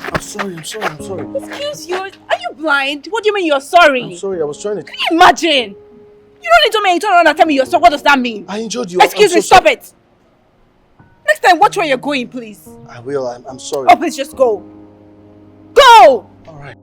I'm sorry, I'm sorry, I'm sorry. Excuse you? Are you blind? What do you mean you're sorry? I'm sorry, I was trying to... Can you imagine? You don't need to make me turn around and tell me you're sorry. What does that mean? I injured you. Excuse me, stop it! Next time, watch where you're going, please. I will, I'm sorry. Oh, please just go. Go! Alright.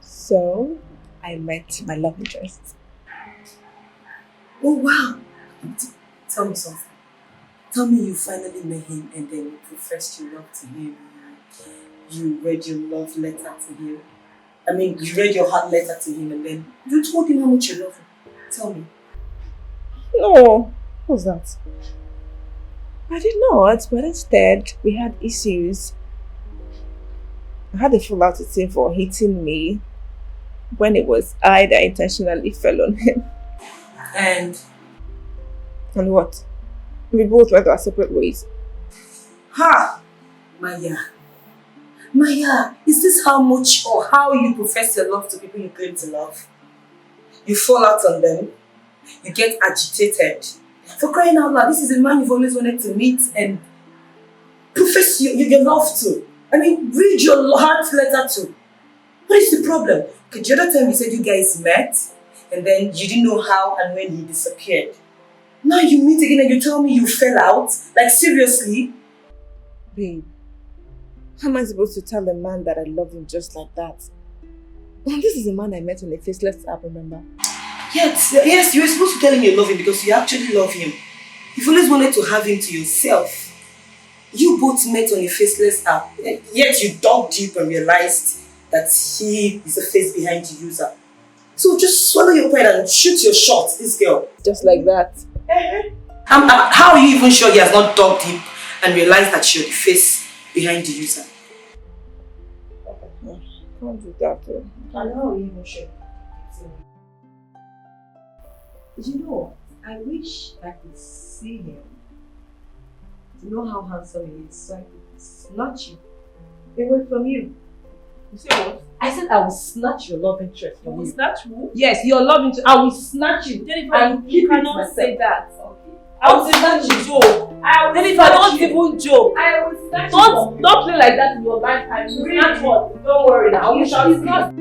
So, I met my love interest. Oh wow! Tell me something. Tell me you finally met him and then you professed your love to him. You read your love letter to him. I mean, you read your heart letter to him and then you told him how much you love him. Tell me. No, what's that? I did not, but instead we had issues. I had a fallout with him for hitting me when it was I that intentionally fell on him. And what? We both went our separate ways. Ha! Maya. Maya, is this how much or how you profess your love to people you claim to love? You fall out on them, you get agitated. For crying out loud, this is a man you've always wanted to meet and profess your love to. I mean, read your heart letter to. What is the problem? Okay, the other time you said you guys met and then you didn't know how and when he disappeared. Now you meet again and you tell me you fell out? Like seriously? Babe, how am I supposed to tell a man that I love him just like that? This is a man I met on a faceless app, remember? Yes, you were supposed to tell him you love him because you actually love him. You've always wanted to have him to yourself. You both met on a faceless app, yet you dug deep and realized that he is the face behind the user. So just swallow your pride and shoot your shot, this girl. Just like that. How are you even sure he has not dug deep and realized that you're the face behind the user? Can't do that though. And how are you even sure? You know, I wish I could see him to know how handsome he is so I could snatch you away from you. You say what? I said I will snatch your love interest from you. Snatch who? Yes, your love interest. I will snatch you. Jennifer, and you keep it cannot myself. say that. Okay. I will snatch you, joke. Jennifer, don't even joke. I will snatch Don't play like that in your lifetime. You Really? snatch what? Don't worry now. You shall It's see. not.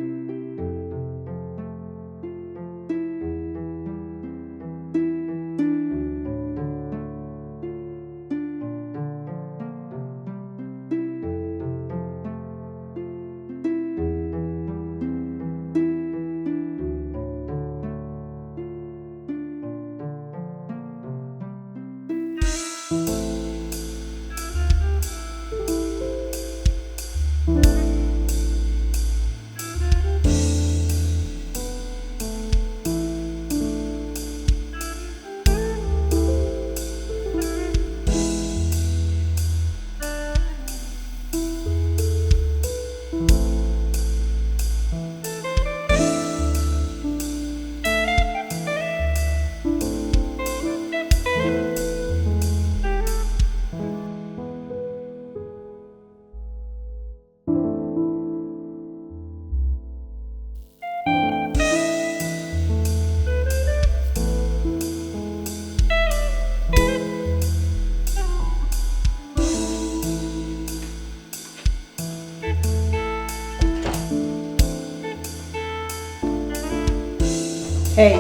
Hey,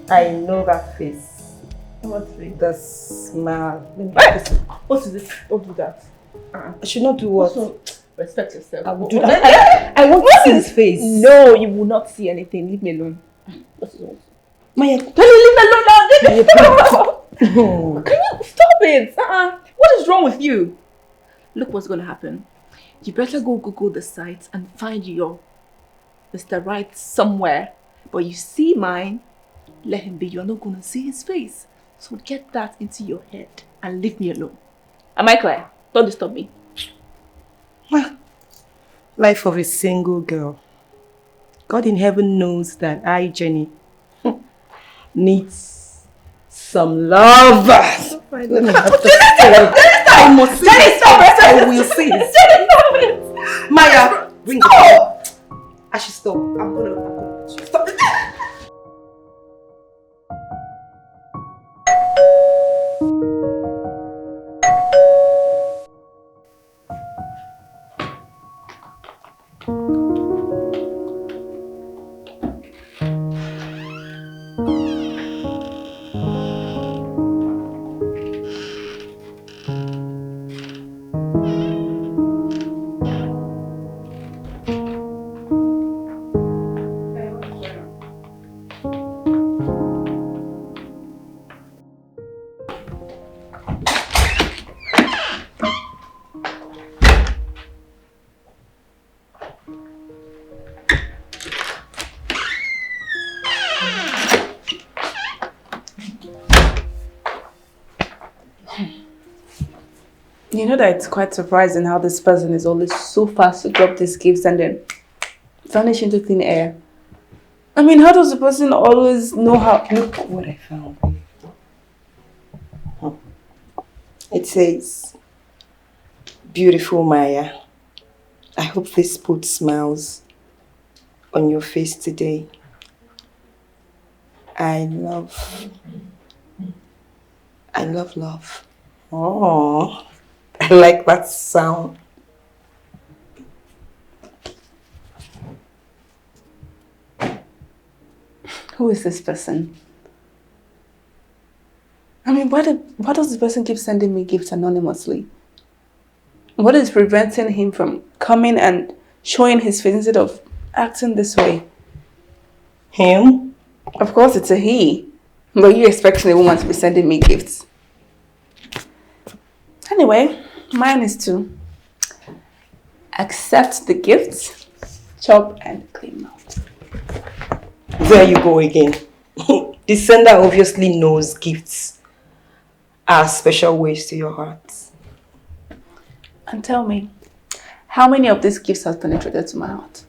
I know that face. What's it? The smile. Let me Hey! What is it? Don't do that. I should not do what? Also, respect yourself. I will do that. I want to see his face. No, you will not see anything. Leave me alone. What is it? Maya, Can you leave me alone now? Leave me alone. Can you stop it? What is wrong with you? Look what's going to happen. You better go Google the site and find your Mr. Right somewhere. But you see mine, let him be. You're not going to see his face. So get that into your head and leave me alone. Am I clear? Don't disturb me. life of a single girl. God in heaven knows that I, Jenny, needs some love. Let me have the I must see it. I will see it. Maya, bring it. I should stop. I'm gonna stop. You know that it's quite surprising how this person is always so fast to drop these gifts and then vanish into thin air. I mean, how does the person always know how? Look what I found. It says, "Beautiful Maya, I hope this puts smiles on your face today. I love love." Oh, I like that sound. Who is this person? I mean, why does this person keep sending me gifts anonymously? What is preventing him from coming and showing his face instead of acting this way? Him? Of course it's a he. But you expecting a woman to be sending me gifts? Anyway, mine is to accept the gifts, chop and clean mouth. There you go again. The sender obviously knows gifts are special ways to your heart. And tell me, how many of these gifts have penetrated to my heart?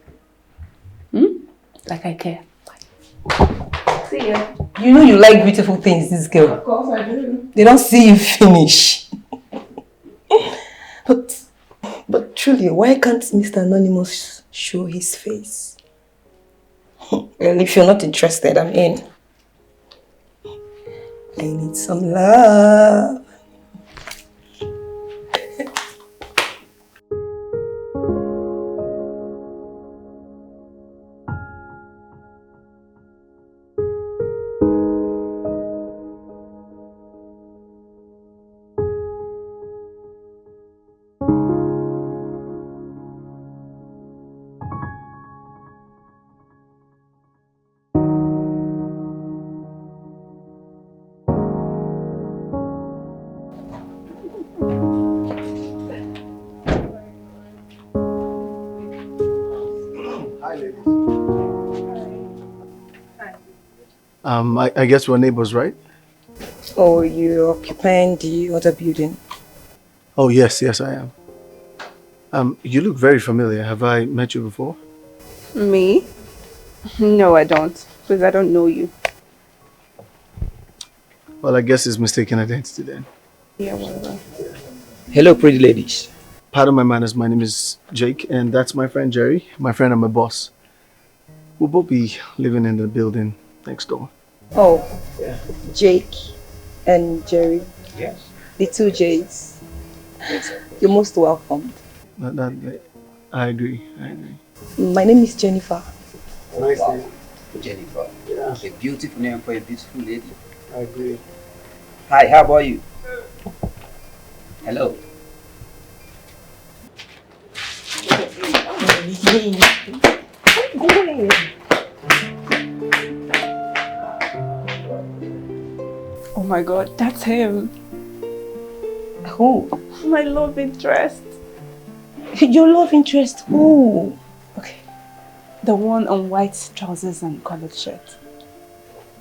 Like I care. See ya. You know you like beautiful things, this girl. Of course I do. They don't see you finish. But truly, why can't Mr. Anonymous show his face? Well, if you're not interested, I'm in. I need some love. I guess we're neighbors, right? Oh, you're occupying the other building. Oh, yes, I am. You look very familiar. Have I met you before? Me? No, I don't. Because I don't know you. Well, I guess it's mistaken identity then. Yeah, whatever. Hello, pretty ladies. Pardon my manners, my name is Jake, and that's my friend Jerry, my friend and my boss. We'll both be living in the building next door. Oh, yeah. Jake and Jerry. Yes. The two J's. You're most welcome. I agree. My name is Jennifer. Nice name. Jennifer. Yeah, A beautiful name for a beautiful lady. I agree. Hi, how about you? Hello. Oh my god, that's him. Who? My love interest. Your love interest? Who? Okay. The one on white trousers and collared shirt.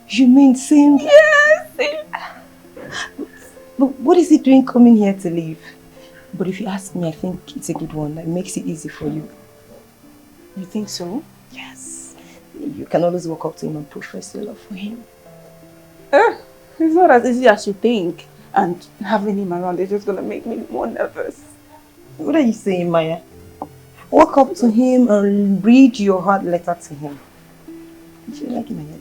You mean same? Yes! Him. But what is he doing coming here to leave? But if you ask me, I think it's a good one. It makes it easy for you. You think so? Yes. You can always walk up to him and profess your love for him. It's not as easy as you think. And having him around is just gonna make me more nervous. What are you saying, Maya? Walk up to him and read your heart letter to him. You should like him, Maya.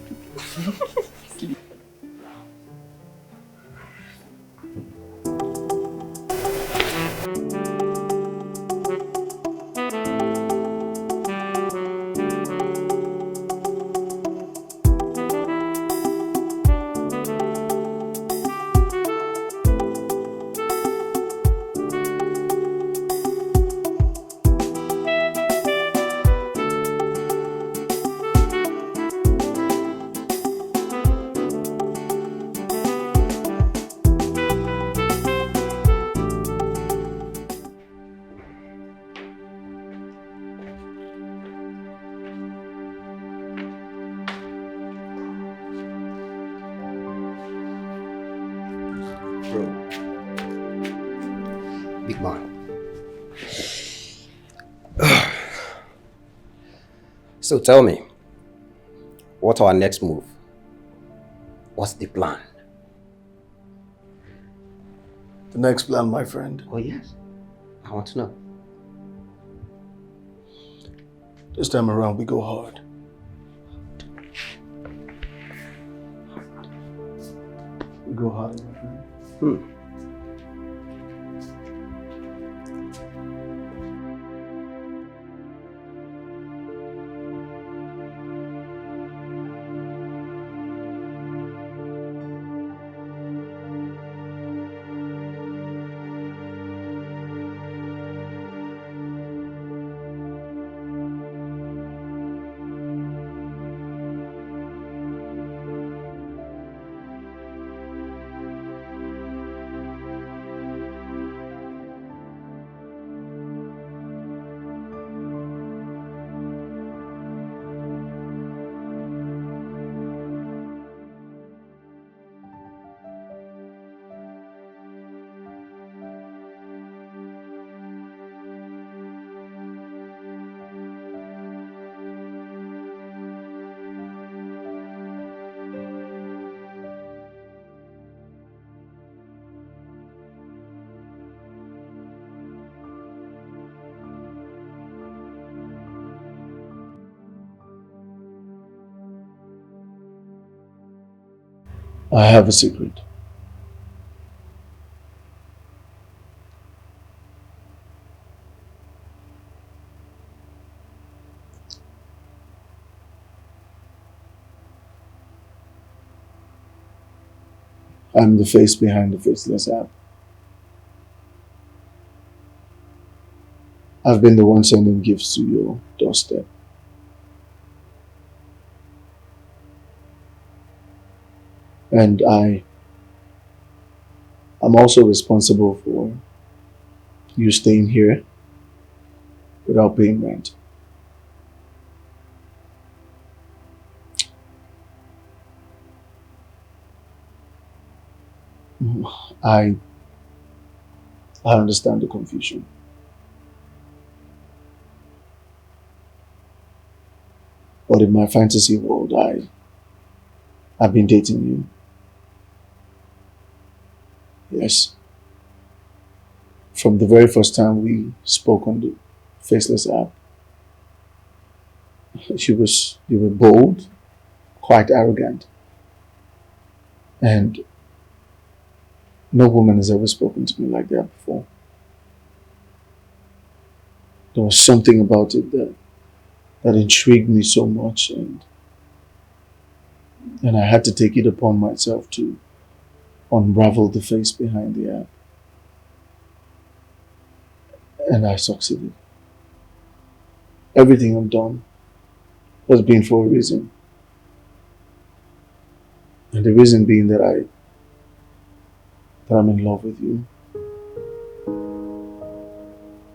Bro. Big man. So tell me, what's our next move? What's the plan? The next plan, my friend. Oh yes, I want to know. This time around, we go hard. We go hard, my friend. I have a secret. I'm the face behind the faceless app. I've been the one sending gifts to your doorstep. And I'm also responsible for you staying here without paying rent. I understand the confusion. But in my fantasy world, I've been dating you. Yes. From the very first time we spoke on the Faceless app, you were bold, quite arrogant. And no woman has ever spoken to me like that before. There was something about it that intrigued me so much, and And I had to take it upon myself to unravel the face behind the app. And I succeeded. Everything I've done has been for a reason. And the reason being that I'm in love with you.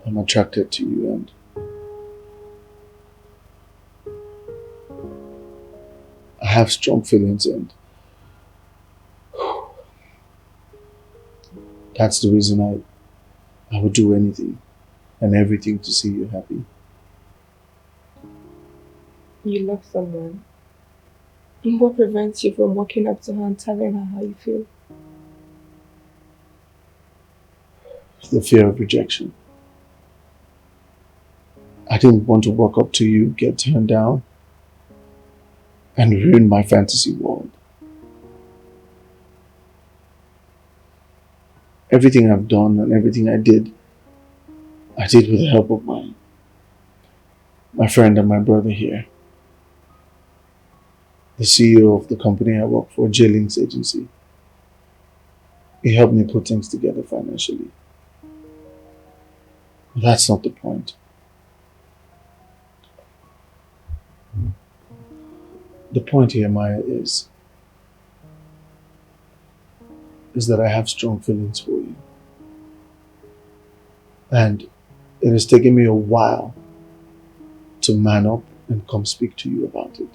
I'm attracted to you, and I have strong feelings, and that's the reason I would do anything and everything to see you happy. You love someone. What prevents you from walking up to her and telling her how you feel? The fear of rejection. I didn't want to walk up to you, get turned down, and ruin my fantasy world. Everything I've done and everything I did with the help of my friend and my brother here. The CEO of the company I work for, J-Link's agency. He helped me put things together financially. But that's not the point. The point here, Maya, is that I have strong feelings for you. And it has taken me a while to man up and come speak to you about it.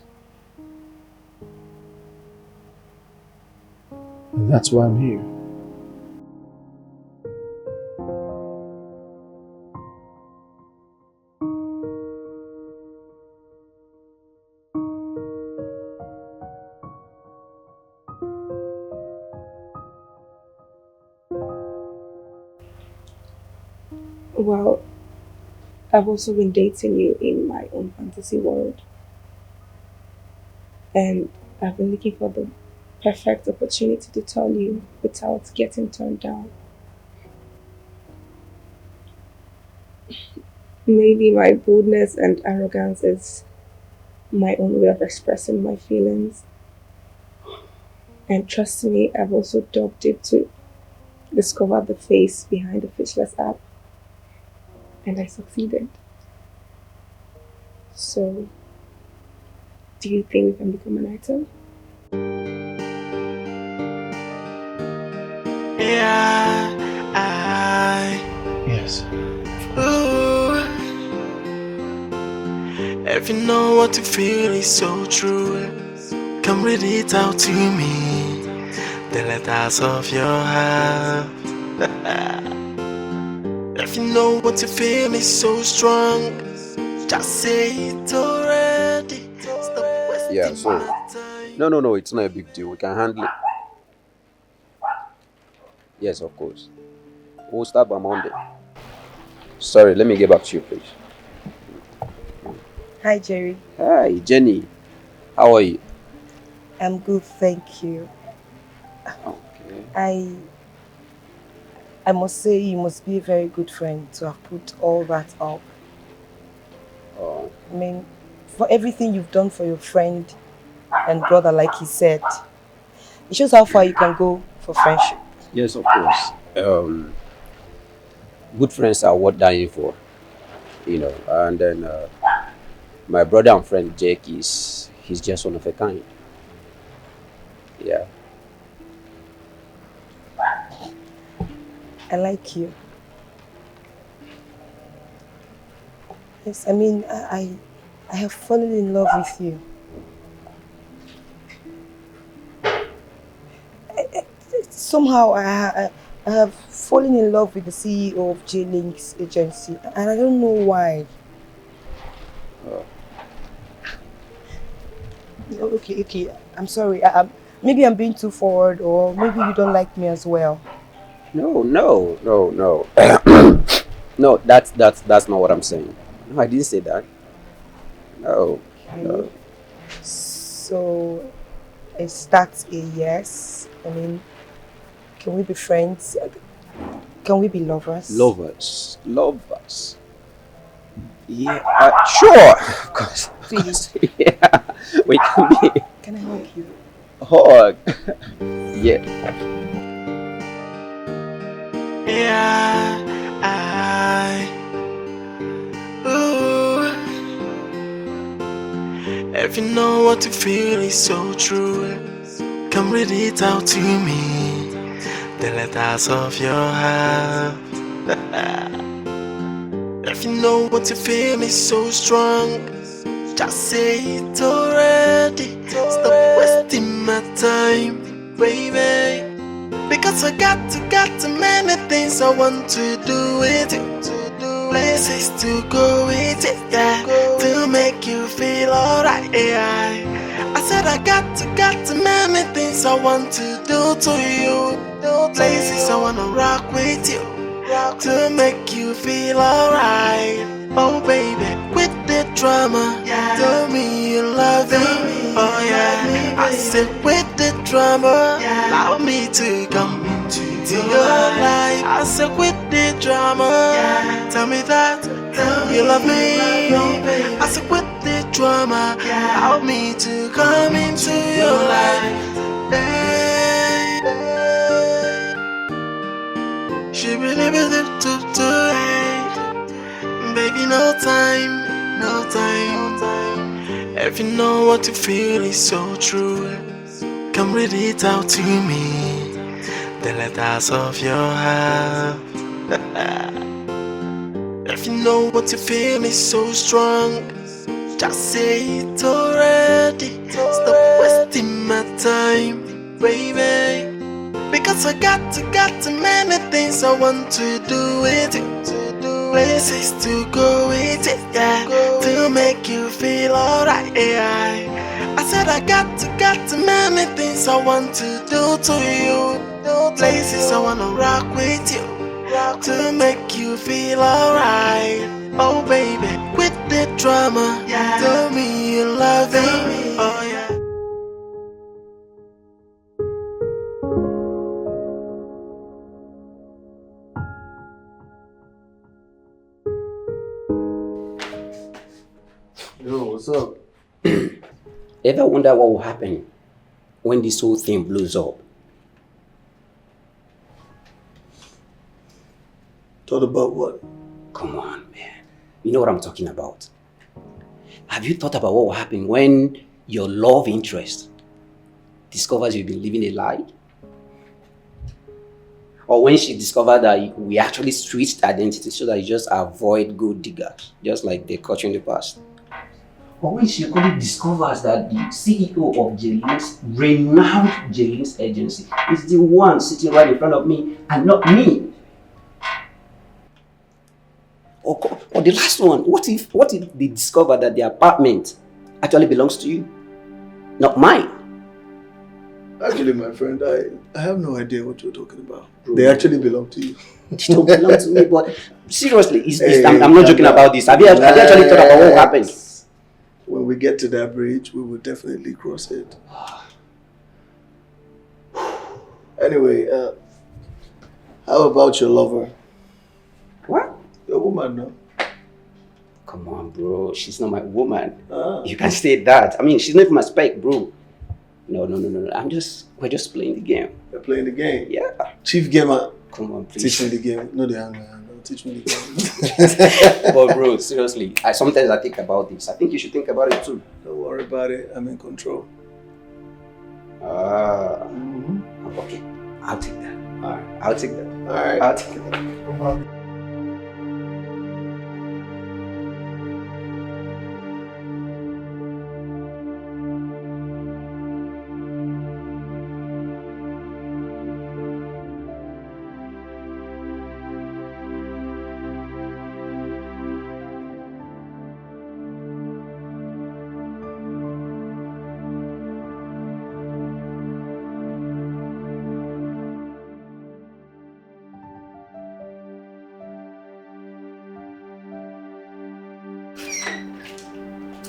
And that's why I'm here. Well, I've also been dating you in my own fantasy world. And I've been looking for the perfect opportunity to tell you without getting turned down. Maybe my boldness and arrogance is my own way of expressing my feelings. And trust me, I've also dug deep to discover the face behind the faceless app. And I succeeded. So, do you think we can become an item? Yes. Ooh. If you know what you feel is so true, come read it out to me. The letters of your heart. If you know what you feel is so strong, just say it already. Stop wasting Yeah, so my time. no, it's not a big deal. We can handle it. Yes, of course. We'll start by Monday. Sorry, let me get back to you, please. Hi, Jerry. Hi, Jenny. How are you? I'm good, thank you. Okay. I must say you must be a very good friend to have put all that up. Oh, I mean, for everything you've done for your friend and brother, like he said, it shows how far you can go for friendship. yes, of course. Good friends are worth dying for, And then my brother and friend Jake he's just one of a kind. Yeah. I like you. Yes, I mean, I have fallen in love with you. Somehow I have fallen in love with the CEO of J-Link's agency, and I don't know why. Okay, I'm sorry. Maybe I'm being too forward, or maybe you don't like me as well. No. No, that's not what I'm saying. No, I didn't say that. No. Okay. So, is that a yes? I mean, can we be friends? Can we be lovers? Lovers. Yeah, sure. Of course. Please. Yeah, we can be. Can I help you? hug. Yeah. Yeah, ooh. If you know what you feel is so true, come read it out to me. The letters of your heart. If you know what you feel is so strong, just say it already. Stop wasting my time, baby. Because I got too many things I want to do with you. Places to go with it, yeah. To make you feel alright, yeah. I said I got too many things I want to do to you. Places I wanna rock with you. To make you feel alright. Oh baby, with the drama, tell me you love me. Oh yeah, I said with the drama, allow me to come into your life. I said with the drama, tell me that you love me. I said with the drama, allow me to come into your life. Hey, she believe it to baby, no time, no time. If you know what you feel is so true, come read it out to me. The letters of your heart. If you know what you feel is so strong, just say it already. Stop wasting my time, baby. Because I got too many things I want to do with you. Places to go with it, yeah. To make you feel alright, yeah. I said I got too many things I want to do to you. Places I wanna rock with you. To make you feel alright. Oh baby, with the drama, tell me you love me. Oh yeah. Yo, what's up? Ever wonder what will happen when this whole thing blows up? Thought about what? Come on, man. You know what I'm talking about. Have you thought about what will happen when your love interest discovers you've been living a lie? Or when she discovered that we actually switched identity so that you just avoid gold diggers, just like they caught you in the past? Or when she only discovers that the CEO of Jalen's renowned Jalen's agency is the one sitting right in front of me and not me? Or the last one, what if they discover that the apartment actually belongs to you, not mine? Actually, my friend, I have no idea what you're talking about. Bro. They actually belong to you. They don't belong to me, but seriously, I'm not joking about this. Have you actually thought about what will happen? When we get to that bridge, we will definitely cross it. Anyway, how about your lover? What? Your woman, no? Come on, bro. She's not my woman. You can't say that. I mean, she's not even my spec, bro. No. We're just playing the game. You're playing the game? Yeah. Chief gamer. Come on, please. Teach me the game. No, the hang man. Teach me the game. But bro, seriously, sometimes I think about this. I think you should think about it too. Don't worry about it. I'm in control. Okay. I'll take that. Alright. I'll take that. Alright. I'll take that.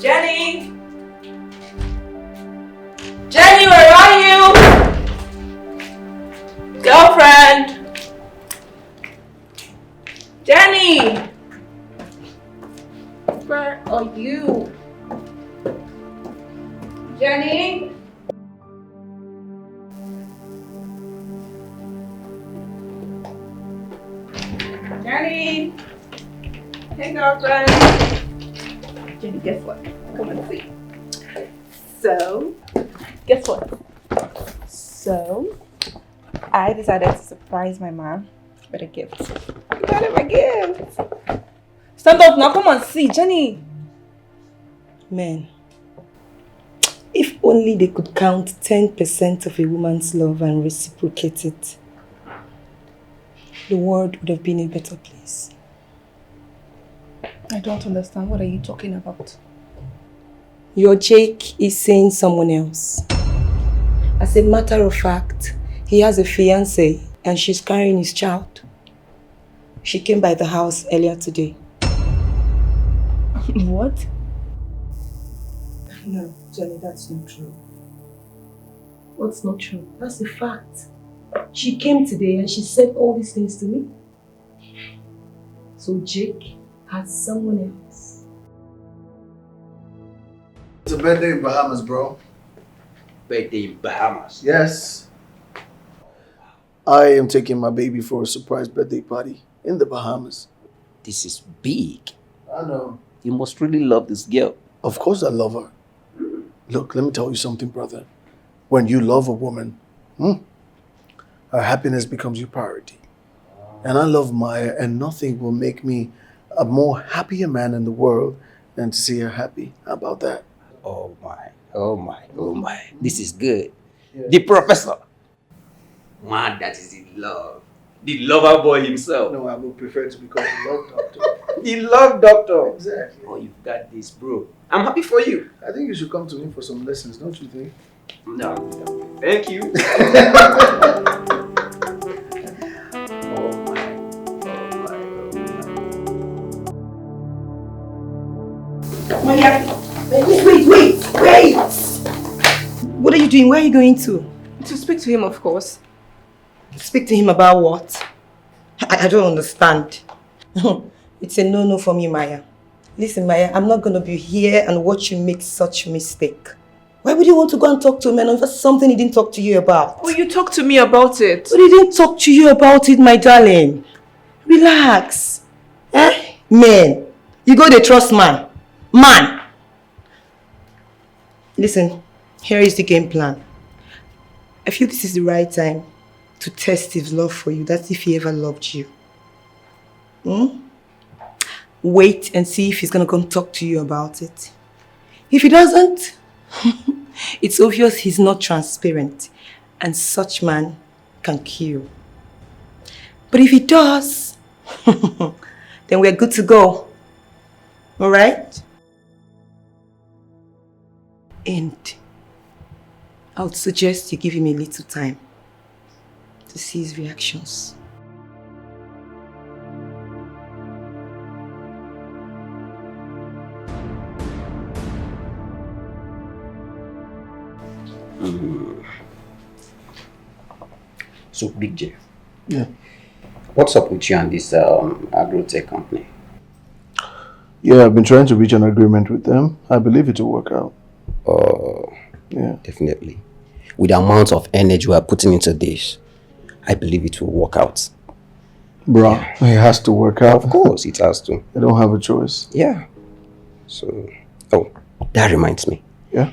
Jenny! Jenny, where are you? Girlfriend! Jenny! Where are you? Jenny? Jenny! Hey, girlfriend! Jenny, guess what? Come and see. So, guess what? So, I decided to surprise my mom with a gift. I got him a gift! Stand up now, come and see, Jenny! Man, if only they could count 10% of a woman's love and reciprocate it, the world would have been a better place. I don't understand. What are you talking about? Your Jake is seeing someone else. As a matter of fact, he has a fiancée and she's carrying his child. She came by the house earlier today. What? No, Jenny, that's not true. What's not true? That's a fact. She came today and she said all these things to me. So Jake has someone else. It's a birthday in Bahamas, bro. Birthday in Bahamas. Yes. I am taking my baby for a surprise birthday party in the Bahamas. This is big. I know. You must really love this girl. Of course I love her. Look, let me tell you something, brother. When you love a woman, her happiness becomes your priority. And I love Maya, and nothing will make me a more happier man in the world than to see her happy. How about that? Oh my, oh my, oh my. This is good. Yeah. The professor. Man, that is in love. The lover boy himself. No, I would prefer to be called the love doctor. The love doctor. Exactly. Oh, you've got this, bro. I'm happy for you. I think you should come to me for some lessons, don't you think? No. Thank you. Maya, wait! What are you doing? Where are you going to? To speak to him, of course. Speak to him about what? I don't understand. It's a no-no for me, Maya. Listen, Maya, I'm not going to be here and watch you make such mistake. Why would you want to go and talk to a man over something he didn't talk to you about? Oh, you talked to me about it. But he didn't talk to you about it, my darling. Relax. Man, you go to trust man. Man! Listen, here is the game plan. I feel this is the right time to test his love for you. That's if he ever loved you. Wait and see if he's going to come talk to you about it. If he doesn't, it's obvious he's not transparent, and such man can kill. But if he does, then we're good to go. Alright? And I would suggest you give him a little time to see his reactions. So, Big J. Yeah. What's up with you and this agro-tech company? Yeah, I've been trying to reach an agreement with them. I believe it will work out. Yeah. Definitely. With the amount of energy we are putting into this, I believe it will work out. Bro, it has to work out. Of course, it has to. I don't have a choice. Yeah. So, that reminds me. Yeah?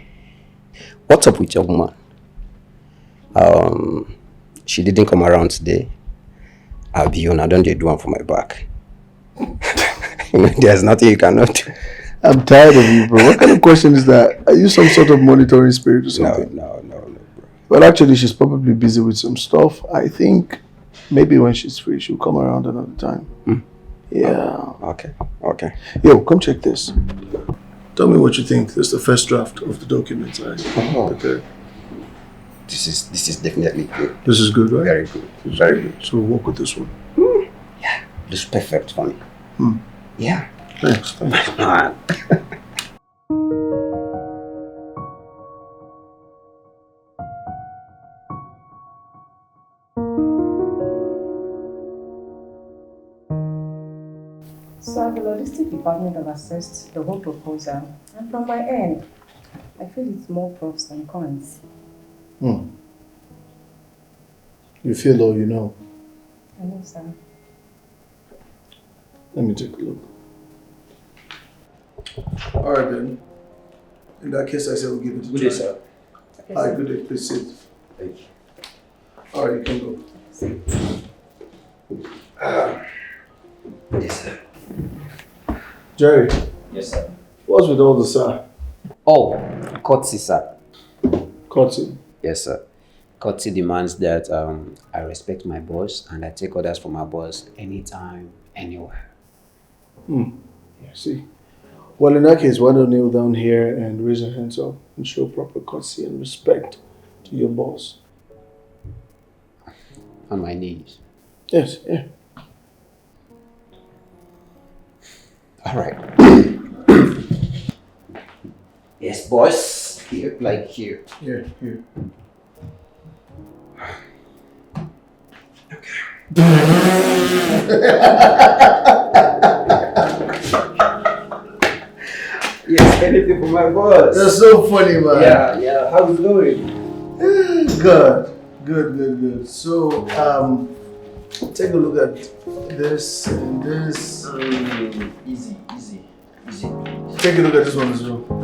What's up with your woman? She didn't come around today. I'll be on. I don't do one for my back. There's nothing you cannot do. I'm tired of you, bro. What kind of question is that? Are you some sort of monitoring spirit or something? No, bro. Well, actually, she's probably busy with some stuff. I think maybe when she's free, she'll come around another time. Yeah. Okay. Yo, come check this. Tell me what you think. This is the first draft of the documents I prepared. This is definitely good. This is good, right? Very good. Very good. So we'll work with this one. Yeah. This is perfect for me. Yeah. Thanks. So the logistic department have assessed the whole proposal, and from my end, I feel it's more pros than cons. You feel all you know. I know, sir. Let me take a look. All right, then. In that case, I say we'll give it a try. Good day, sir. All right, good day. Please sit. Thank you. All right, you can go. Yes, sir. Jerry, Yes, sir. what's with all the sir? Oh, courtesy, sir. Courtesy. Yes, sir. Courtesy demands that I respect my boss and I take orders from my boss anytime, anywhere. Yeah, see. Well, in that case, why don't kneel down here and raise your hands up and show proper courtesy and respect to your boss? On my knees. Yes, yeah. All right. Yes, boss. Here, like here. Here, here. Yes, anything for my boss. That's so funny, man. Yeah. How's it going? Good. So, take a look at this and this. Easy. Take a look at this one as well.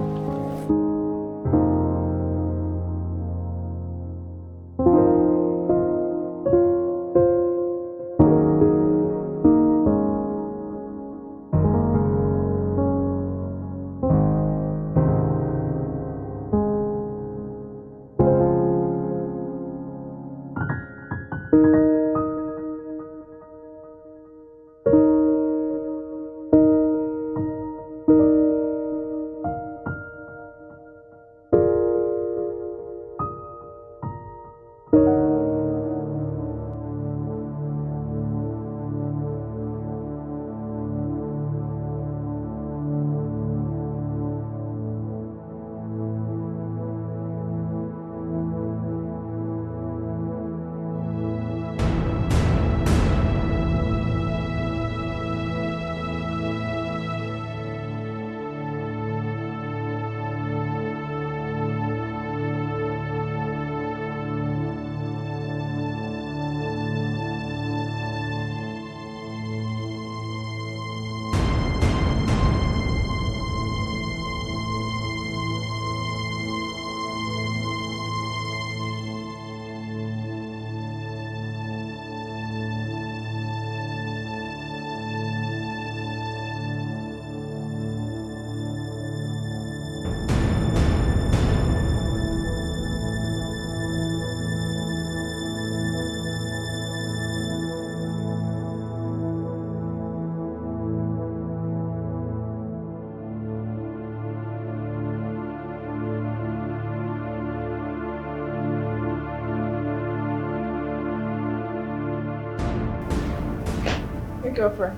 Hey, girlfriend.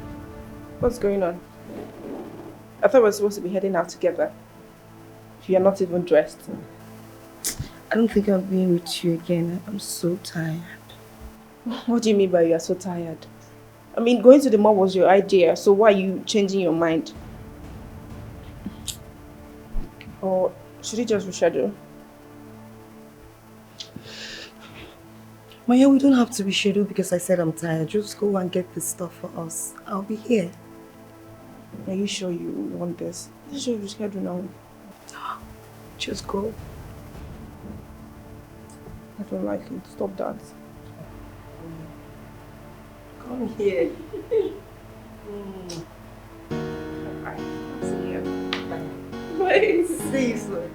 What's going on? I thought we were supposed to be heading out together. You're not even dressed. I don't think I'll be with you again. I'm so tired. What do you mean by you're so tired? I mean, going to the mall was your idea, so why are you changing your mind? Or should we just reschedule? Maya, we don't have to reschedule because I said I'm tired. Just go and get the stuff for us. I'll be here. Are you sure you want this? Let's just reschedule now. Just go. I don't like it. Stop that. Come here. Bye. See you. Bye. Bye. See you soon.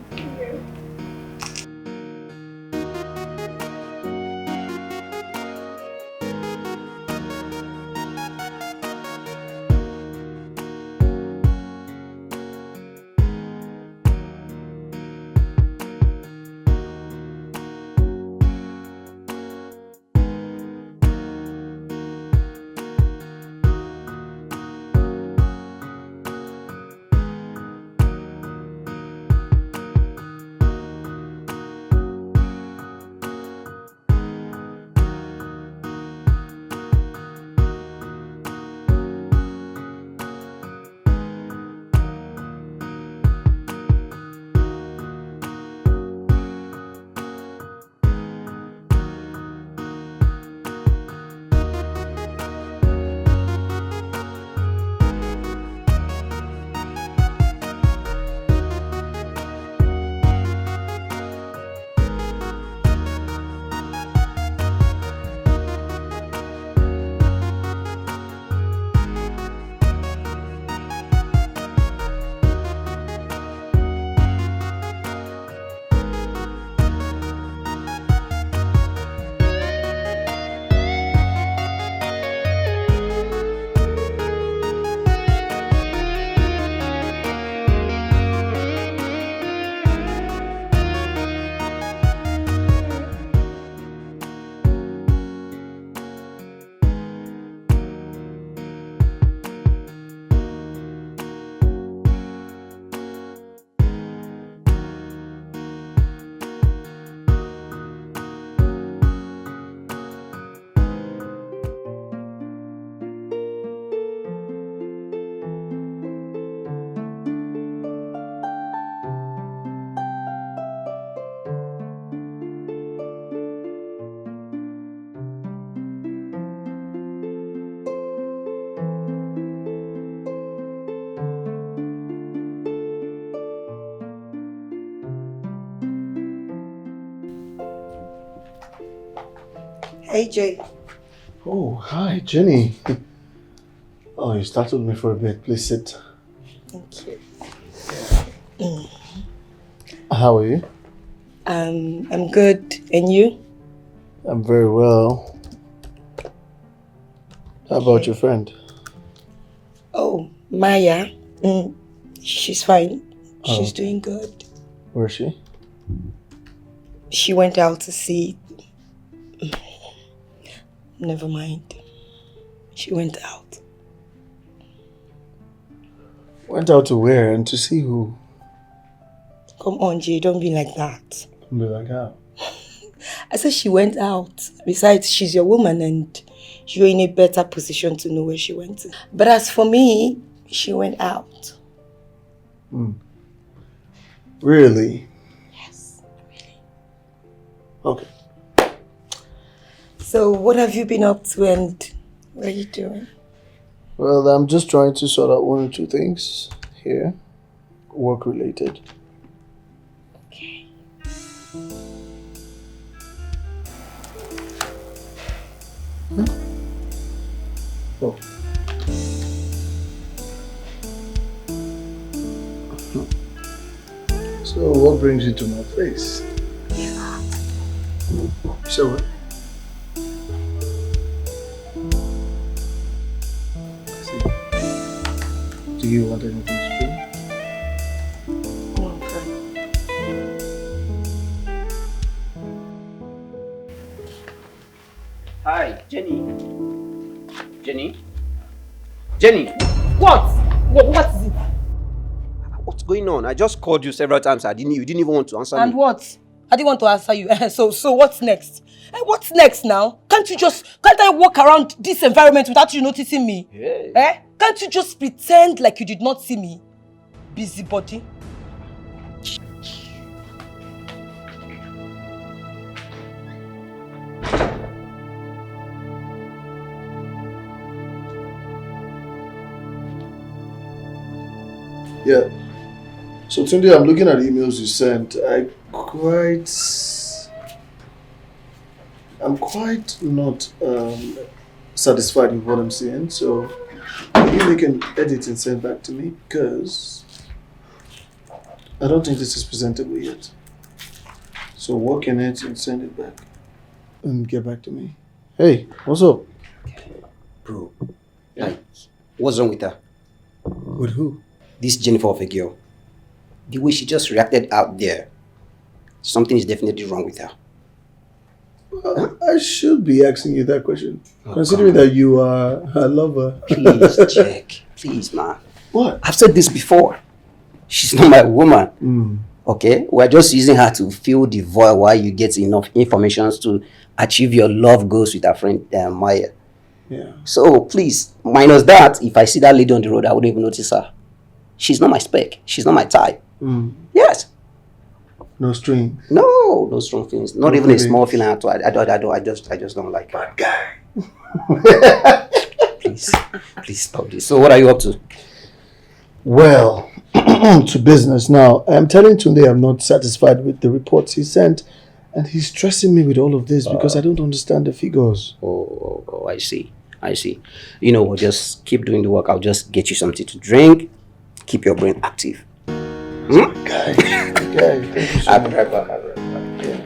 AJ. Oh, hi, Jenny. Oh, you startled me for a bit. Please sit. Thank you. How are you? I'm good. And you? I'm very well. How about your friend? Oh, Maya. She's fine. She's doing good. Where is she? She went out to see. Never mind. She went out. Went out to where and to see who? Come on, Jay, don't be like that. Don't be like how? I said she went out. Besides, she's your woman and you're in a better position to know where she went to. But as for me, she went out. Really? Yes, really. Okay. So what have you been up to and what are you doing? Well, I'm just trying to sort out one or two things here. Work related. Okay. Oh. So, what brings you to my place? Yeah. So what? See. Do you want anything to drink? No, I'm fine. Hi, Jenny. Jenny? Jenny! What? What is it? What's going on? I just called you several times. You didn't even want to answer And me. what? I didn't want to answer you. So what's next? What's next now? Can't I walk around this environment without you noticing me? Yeah. Can't you just pretend like you did not see me? Busybody. Yeah. So Tunde, I'm looking at the emails you sent. I'm quite not satisfied with what I'm seeing. So maybe you can edit and send back to me because I don't think this is presentable yet. So work in it and send it back and get back to me. Hey, what's up? Bro, like, what's wrong with her? With who? This Jennifer of a girl. The way she just reacted out there, something is definitely wrong with her. Well, I should be asking you that question, considering that you are a lover. Please check. Please, man. What? I've said this before. She's not my woman. Okay? We're just using her to fill the void while you get enough information to achieve your love goals with her friend Maya. Yeah. So please, minus that, if I see that lady on the road, I wouldn't even notice her. She's not my spec. She's not my type. Yes. No string. No strong feelings. Not No even a feelings. small feeling at all. I just don't like her. Bad guy. Please stop this. So what are you up to? Well, to business now. I'm telling Tunde I'm not satisfied with the reports he sent, and he's stressing me with all of this because I don't understand the figures. Oh, I see. You know what? Just keep doing the work. I'll just get you something to drink. Keep your brain active. Guy, thank you so much. Yeah.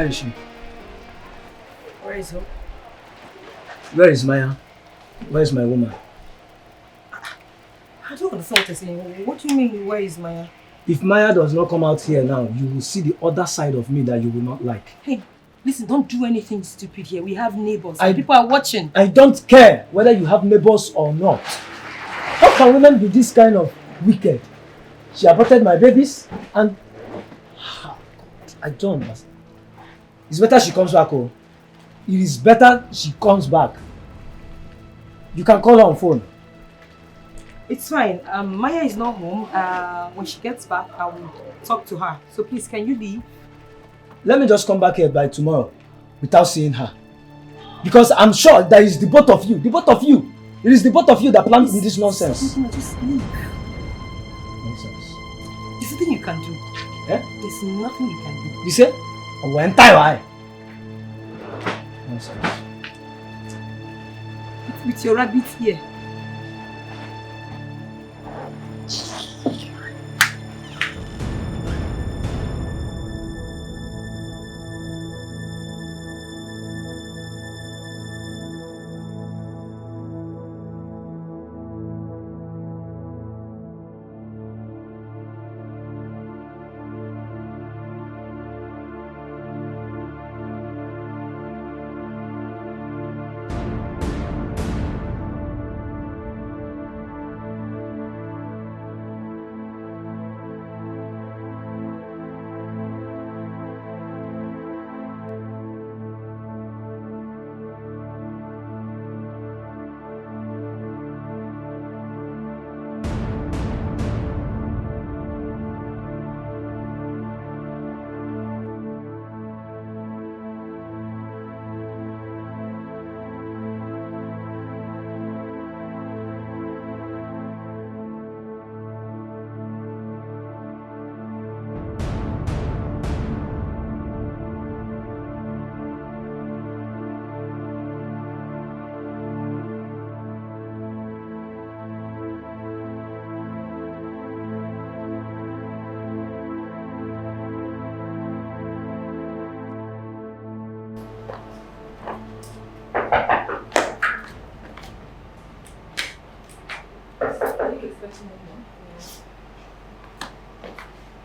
Where is she? Where is Hope? Where is Maya? Where is my woman? I don't understand what you're saying. What do you mean, where is Maya? If Maya does not come out here now, you will see the other side of me that you will not like. Hey, listen, don't do anything stupid here. We have neighbors. People are watching. I don't care whether you have neighbors or not. How can women be this kind of wicked? She aborted my babies and... I don't understand. It's better she comes back home. It is better she comes back. You can call her on phone. It's fine. Maya is not home. When she gets back, I will talk to her. So please, can you leave? Let me just come back here by tomorrow without seeing her. Because I'm sure that is the both of you. The both of you. It is the both of you that planned this nonsense. Just leave. Nonsense. There's nothing you can do. Eh? There's nothing you can do. You say? Oh, when time nonsense. With your rabbit here.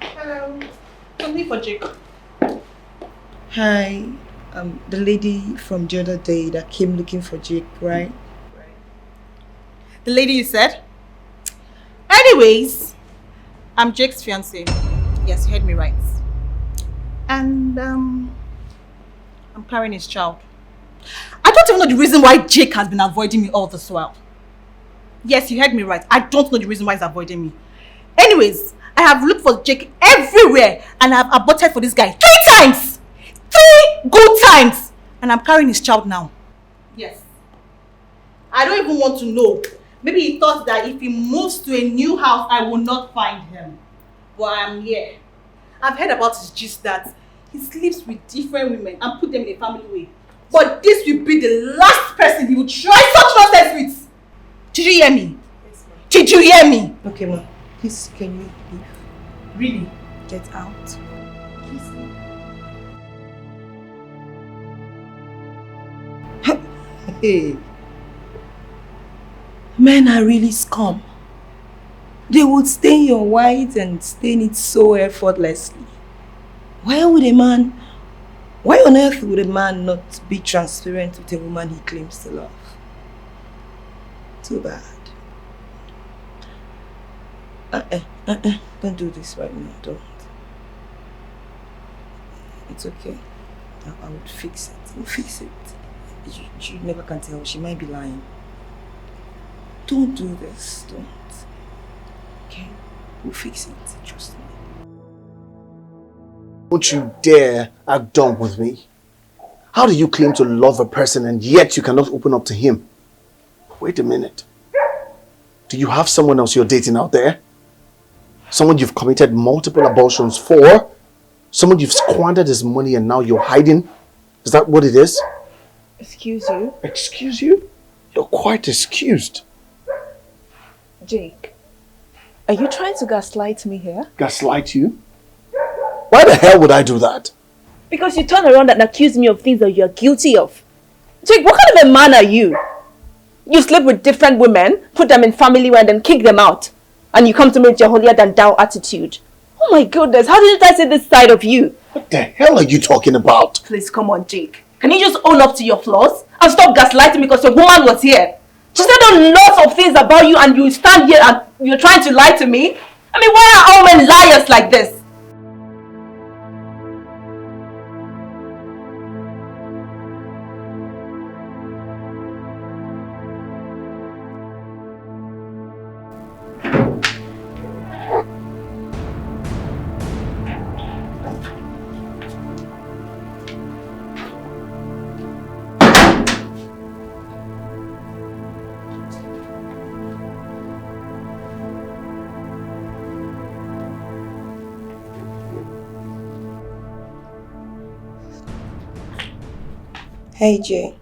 Hello. Only for Jake. Hi, the lady from the other day that came looking for Jake, right? The lady you said? Anyways, I'm Jake's fiancée. Yes, you heard me right. And I'm carrying his child. I don't even know the reason why Jake has been avoiding me all this while. Yes, you heard me right. I don't know the reason why he's avoiding me. Anyways, I have looked for Jake everywhere and I have aborted for this guy 3 times! 3 good times! And I'm carrying his child now. Yes. I don't even want to know. Maybe he thought that if he moves to a new house, I will not find him. But I'm here. I've heard about his gist that he sleeps with different women and put them in a family way. But this will be the last person he will try such nonsense with. Did you hear me? Yes, ma'am. Did you hear me? Okay, ma'am. Please, can you leave? Really? Get out. Please. Hey. Men are really scum. They would stain your white and stain it so effortlessly. Why on earth would a man not be transparent with a woman he claims to love? Too bad. Don't do this right now, don't. It's okay. I would fix it. We'll fix it. You never can tell. She might be lying. Don't do this. Don't. Okay? We'll fix it. Trust me. Don't you dare act dumb with me. How do you claim to love a person and yet you cannot open up to him? Wait a minute. Do you have someone else you're dating out there? Someone you've committed multiple abortions for? Someone you've squandered his money and now you're hiding? Is that what it is? Excuse you? Excuse you? You're quite excused. Jake, are you trying to gaslight me here? Gaslight you? Why the hell would I do that? Because you turn around and accuse me of things that you're guilty of. Jake, what kind of a man are you? You sleep with different women, put them in family and then kick them out. And you come to me with your holier than thou attitude. Oh my goodness, how did I see this side of you? What the hell are you talking about? Please, come on, Jake. Can you just own up to your flaws? And stop gaslighting me because your woman was here. She said lots of things about you and you stand here and you're trying to lie to me? I mean, why are all men liars like this? Hey, Jay.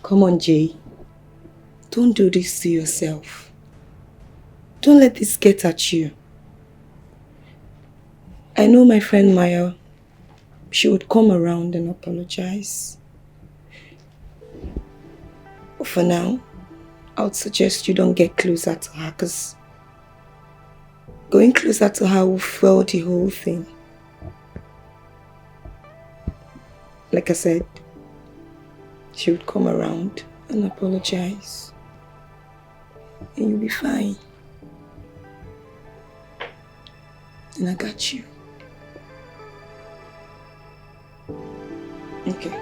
Come on, Jay. Don't do this to yourself. Don't let this get at you. I know my friend Maya, she would come around and apologize. But for now, I would suggest you don't get closer to her because going closer to her will fuel the whole thing. Like I said, she would come around and apologize. And you'll be fine. And I got you. Okay.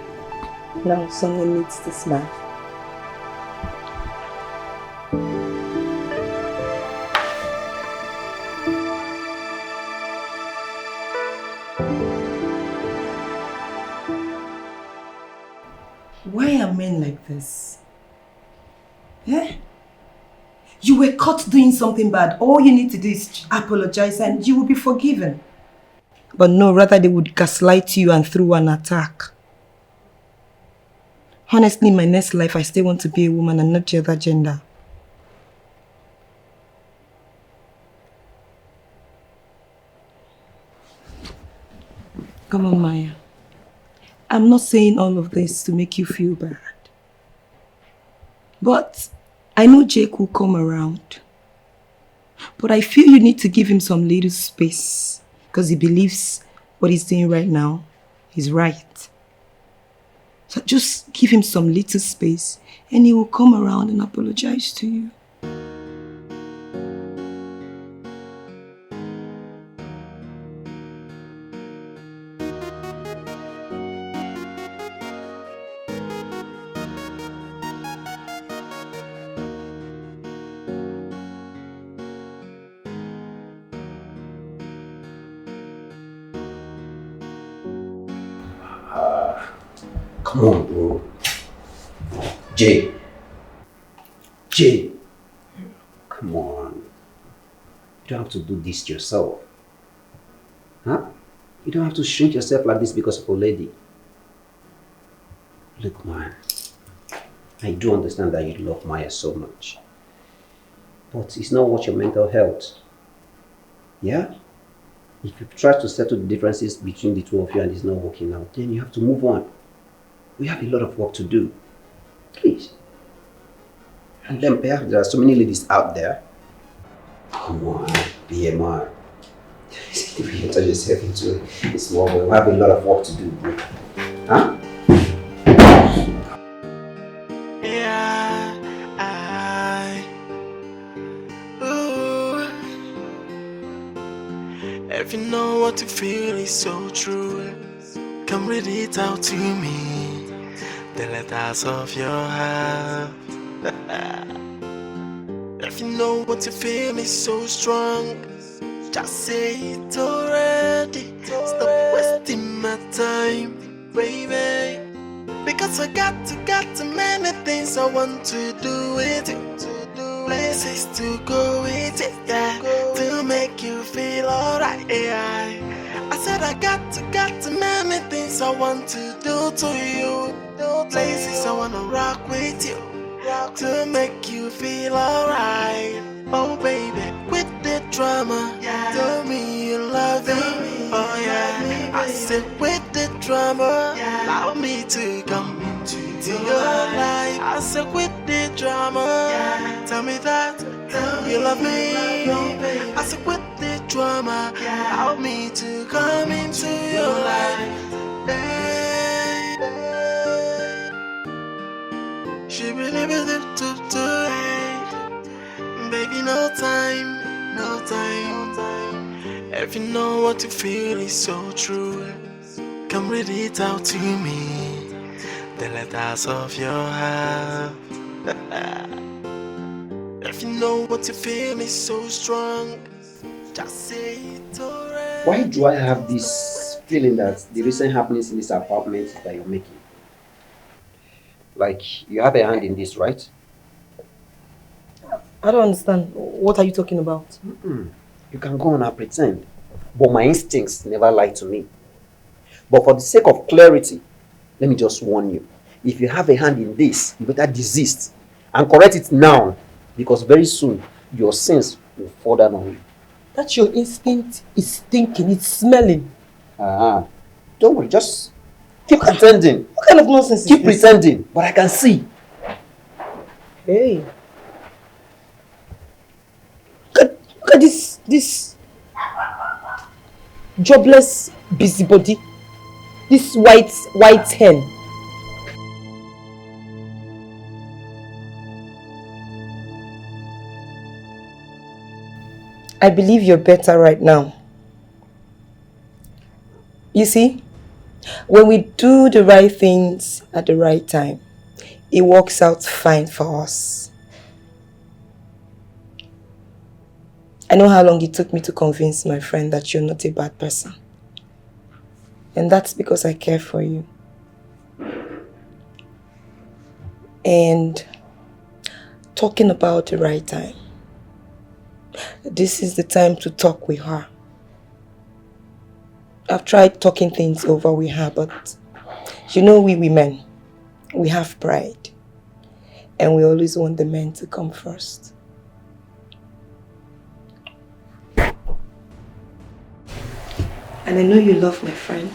Now someone needs to smile. Why are men like this? Eh? You were caught doing something bad. All you need to do is apologize and you will be forgiven. But no, rather they would gaslight you and throw an attack. Honestly, in my next life, I still want to be a woman and not the other gender. Come on, Maya. I'm not saying all of this to make you feel bad. But I know Jake will come around. But I feel you need to give him some little space. Because he believes what he's doing right now is right. So just give him some little space and he will come around and apologize to you. Come on, bro. Jay. Come on. You don't have to do this to yourself. Huh? You don't have to shrink yourself like this because of a lady. Look, man. I do understand that you love Maya so much. But it's not worth your mental health. Yeah? If you try to settle the differences between the two of you and it's not working out, then you have to move on. We have a lot of work to do. Please. And then perhaps there are so many ladies out there. Come on, be a man. If you turn yourself into a small boy, we have a lot of work to do, bro. Huh? If you know what you feel is so true, come read it out to me. The letters of your heart. If you know what you feel is so strong, just say it already. Stop wasting my time, baby. Because I got too many things I want to do with it. Places to go with it, yeah, to make you feel alright, yeah. I said I got too many things I want to do to you. Places I wanna rock with you to make you feel alright. Oh baby, with the drama, tell me you love me. Oh yeah, I said with the drama, allow me to come into your life. I said with the drama, tell me that you love me. I said with the drama, allow me to come into your life. Hey, she believe it to baby, no time, no time. If you know what you feel is so true, come read it out to me. The letters of your heart. If you know what you feel is so strong, just say it already. Why do I have this feeling that the recent happenings in this apartment that you're making? Like, you have a hand in this, right? I don't understand. What are you talking about? You can go on and pretend. But my instincts never lie to me. But for the sake of clarity, let me just warn you. If you have a hand in this, you better desist and correct it now. Because very soon, your sins will fall down on you. That your instinct is thinking, it's smelling. Don't worry, just keep pretending. What kind of nonsense Keep is this? pretending, but I can see. Hey. Look at this jobless busybody. This white hen. I believe you're better right now. You see, when we do the right things at the right time, it works out fine for us. I know how long it took me to convince my friend that you're not a bad person. And that's because I care for you. And talking about the right time, this is the time to talk with her. I've tried talking things over with her, but you know we women, we have pride. And we always want the men to come first. And I know you love my friend.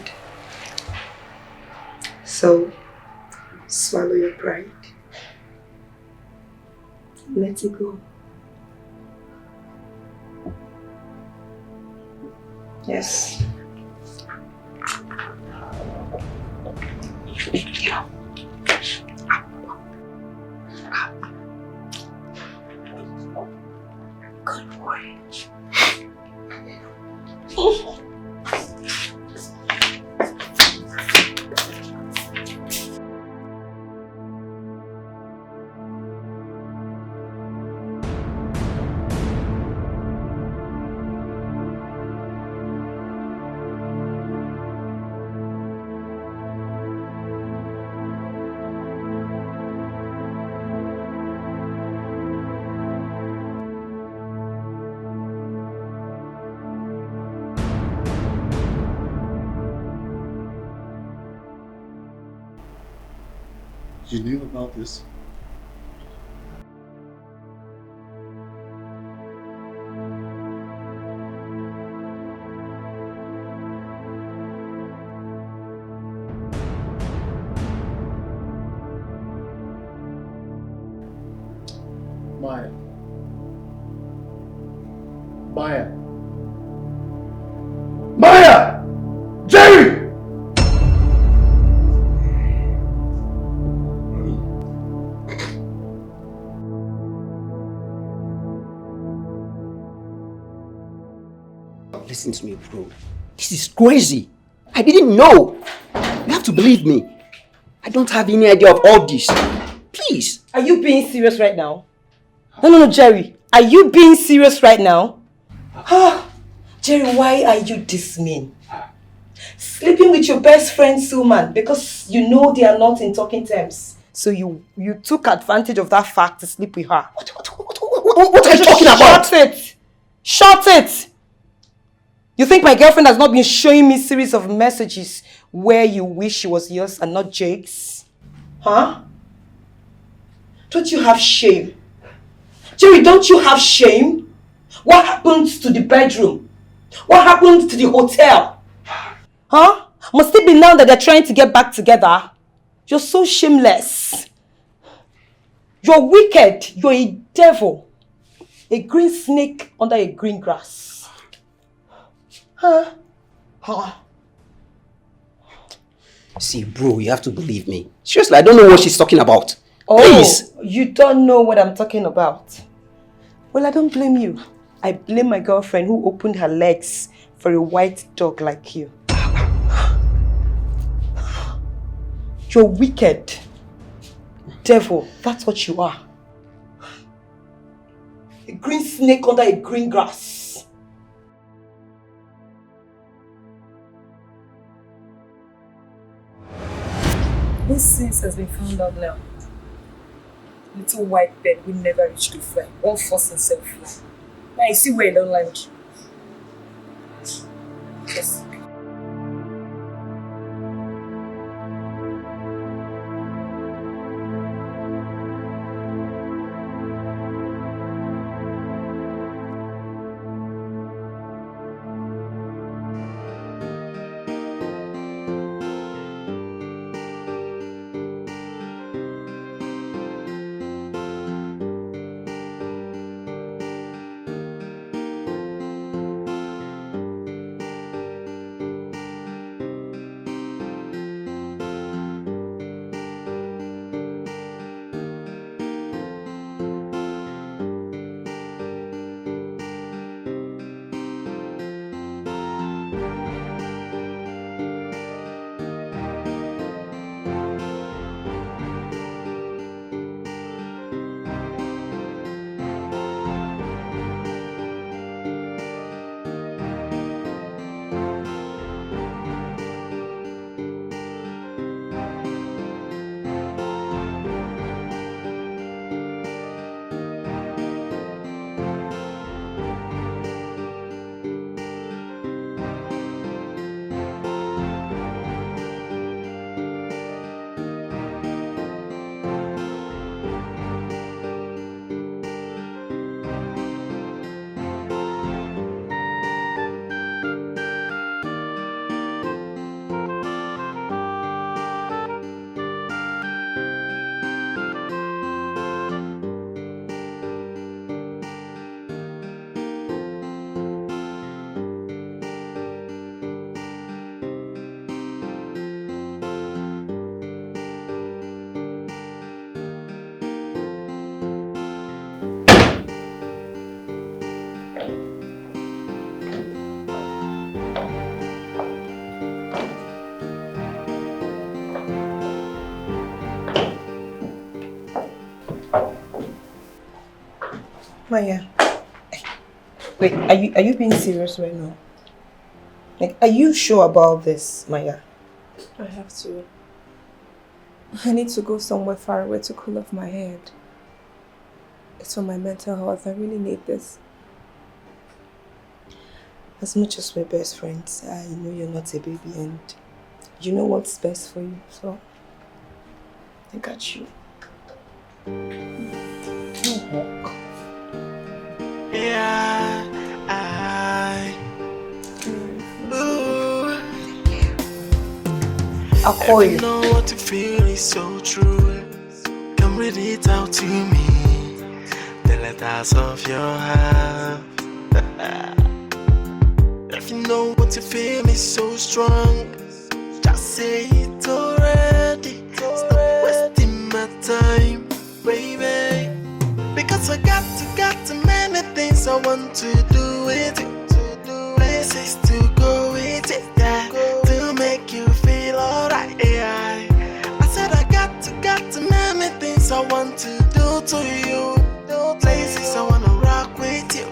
So, swallow your pride. Let it go. Yes. Good boy. You knew about this? Maya. Maya. Maya! Jerry! Listen to me, bro. This is crazy. I didn't know. You have to believe me. I don't have any idea of all this. Please. Are you being serious right now? No, Jerry. Are you being serious right now? Jerry, why are you this mean? Sleeping with your best friend, Philmond, because you know they are not in talking terms. So you took advantage of that fact to sleep with her. What are you talking about? Shut it! Shut it! You think my girlfriend has not been showing me series of messages where you wish she was yours and not Jake's? Huh? Don't you have shame? Jerry, don't you have shame? What happened to the bedroom? What happened to the hotel? Huh? Must it be now that they're trying to get back together? You're so shameless. You're wicked. You're a devil. A green snake under a green grass. Huh? Huh? See, bro, you have to believe me. Seriously, I don't know what she's talking about. Oh, Please. you don't know what I'm talking about. Well, I don't blame you. I blame my girlfriend who opened her legs for a white dog like you. You're wicked. Devil, that's what you are. A green snake under a green grass. This since has been found out now. Little white bird will never reach to fly. Won't force himself fly. Now you see where you don't land. Yes. Maya, wait, are you being serious right now? Like, are you sure about this, Maya? I have to. I need to go somewhere far away to cool off my head. It's for my mental health. I really need this. As much as we're best friends, I know you're not a baby and you know what's best for you, so I got you. Yeah, I'll call you. You know what you feel is so true. Come read it out to me. The letters of your heart. If you know what you feel is so strong, just say it already. Stop wasting my time, baby. Because I got many things I want to do with it. Places to go with it, yeah, to make you feel alright, yeah. I said I got many things I want to do to you. Places I wanna rock with you,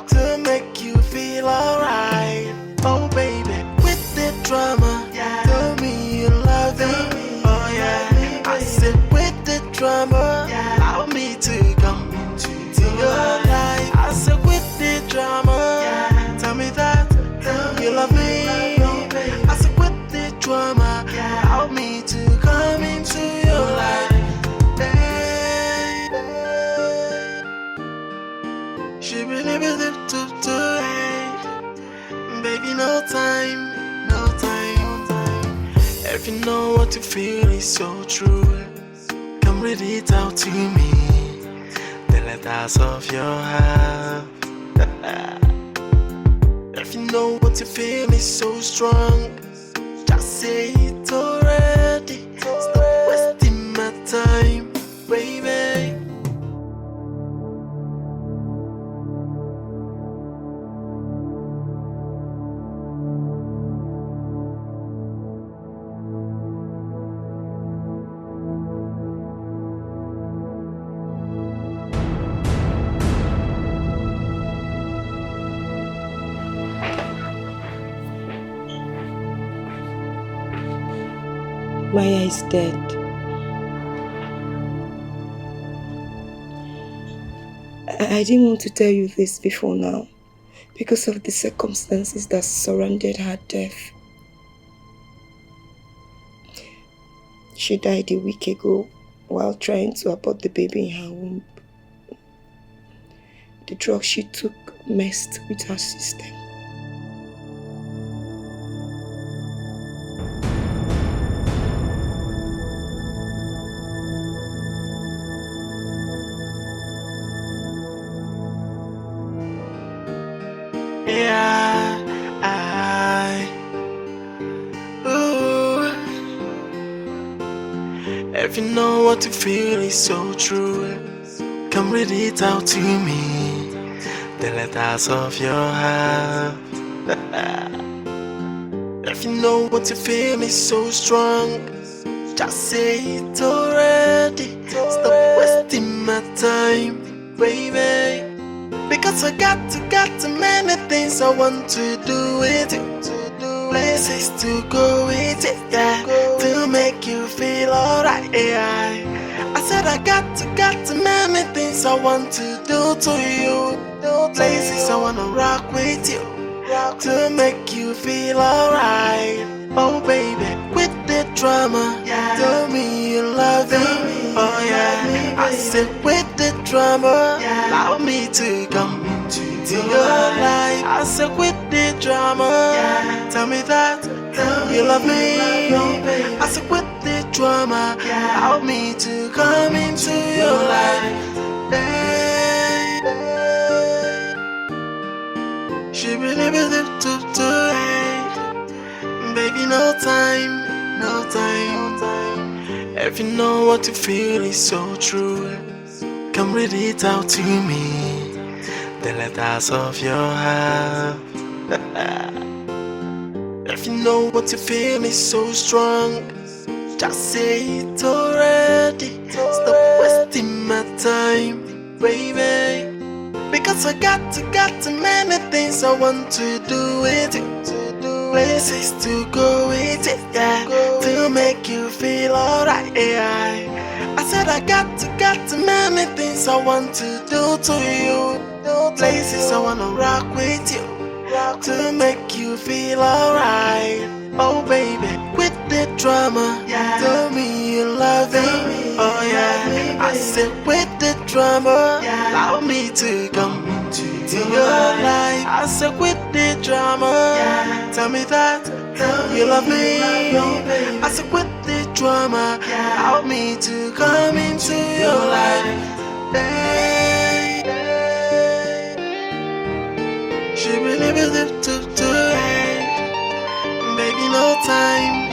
to make you feel alright. Oh baby, with the drama, tell me you love me. Oh yeah, I said with the drama, allow me to come into your life. I said with the drama, tell me that you love me. I said with the drama, allow me to come into your life. If you know what you feel is so true, come read it out to me. The letters of your heart. If you know what you feel is so strong, just say it already. Stop wasting my time, baby. Maya is dead. I didn't want to tell you this before now because of the circumstances that surrounded her death. She died a week ago while trying to abort the baby in her womb. The drug she took messed with her system. If you know what you feel is so true, come read it out to me. The letters of your heart. If you know what you feel is so strong, just say it already. Stop wasting my time, baby. Because I got many things I want to do with you. Places to go with it, yeah, to make you feel alright, yeah. I said I got many things I want to do to you. Places I wanna rock with you, to make you feel alright. Oh baby, quit the drama, tell me you love me. Oh yeah, I said quit the drama, allow me to come into your life. I said quit the drama, tell me that you love me. I said quit the drama, allow me to come into your life. Hey, she really believed to baby, no time. If you know what you feel is so true, come read it out to me. The letters of your heart. If you know what you feel is so strong, just say it already. Stop wasting my time, baby. Because I got many things I want to do with you. Places to go with it, yeah, to make you feel alright, yeah. I said I got many things I want to do to you. Places I wanna rock with you, to make you feel alright. Oh baby, quit the drama, tell me you love me. Oh yeah, I said quit the drama, allow me to come into your life. I said quit the drama, tell me that you love me. I said quit the drama, allow me to come into your life. Hey, she really believed to baby, no time.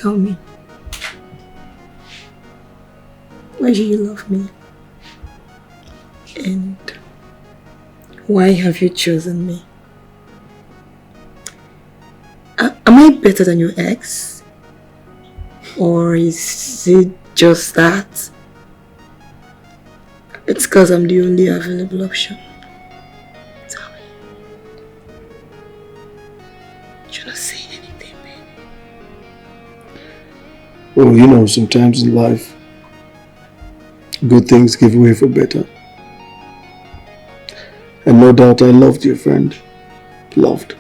Tell me, why do you love me? And why have you chosen me? Am I better than your ex? Or is it just that it's because I'm the only available option? Tell me. You're not saying anything, man. Well, you know, sometimes in life, good things give way for better. And no doubt I loved your friend. Loved.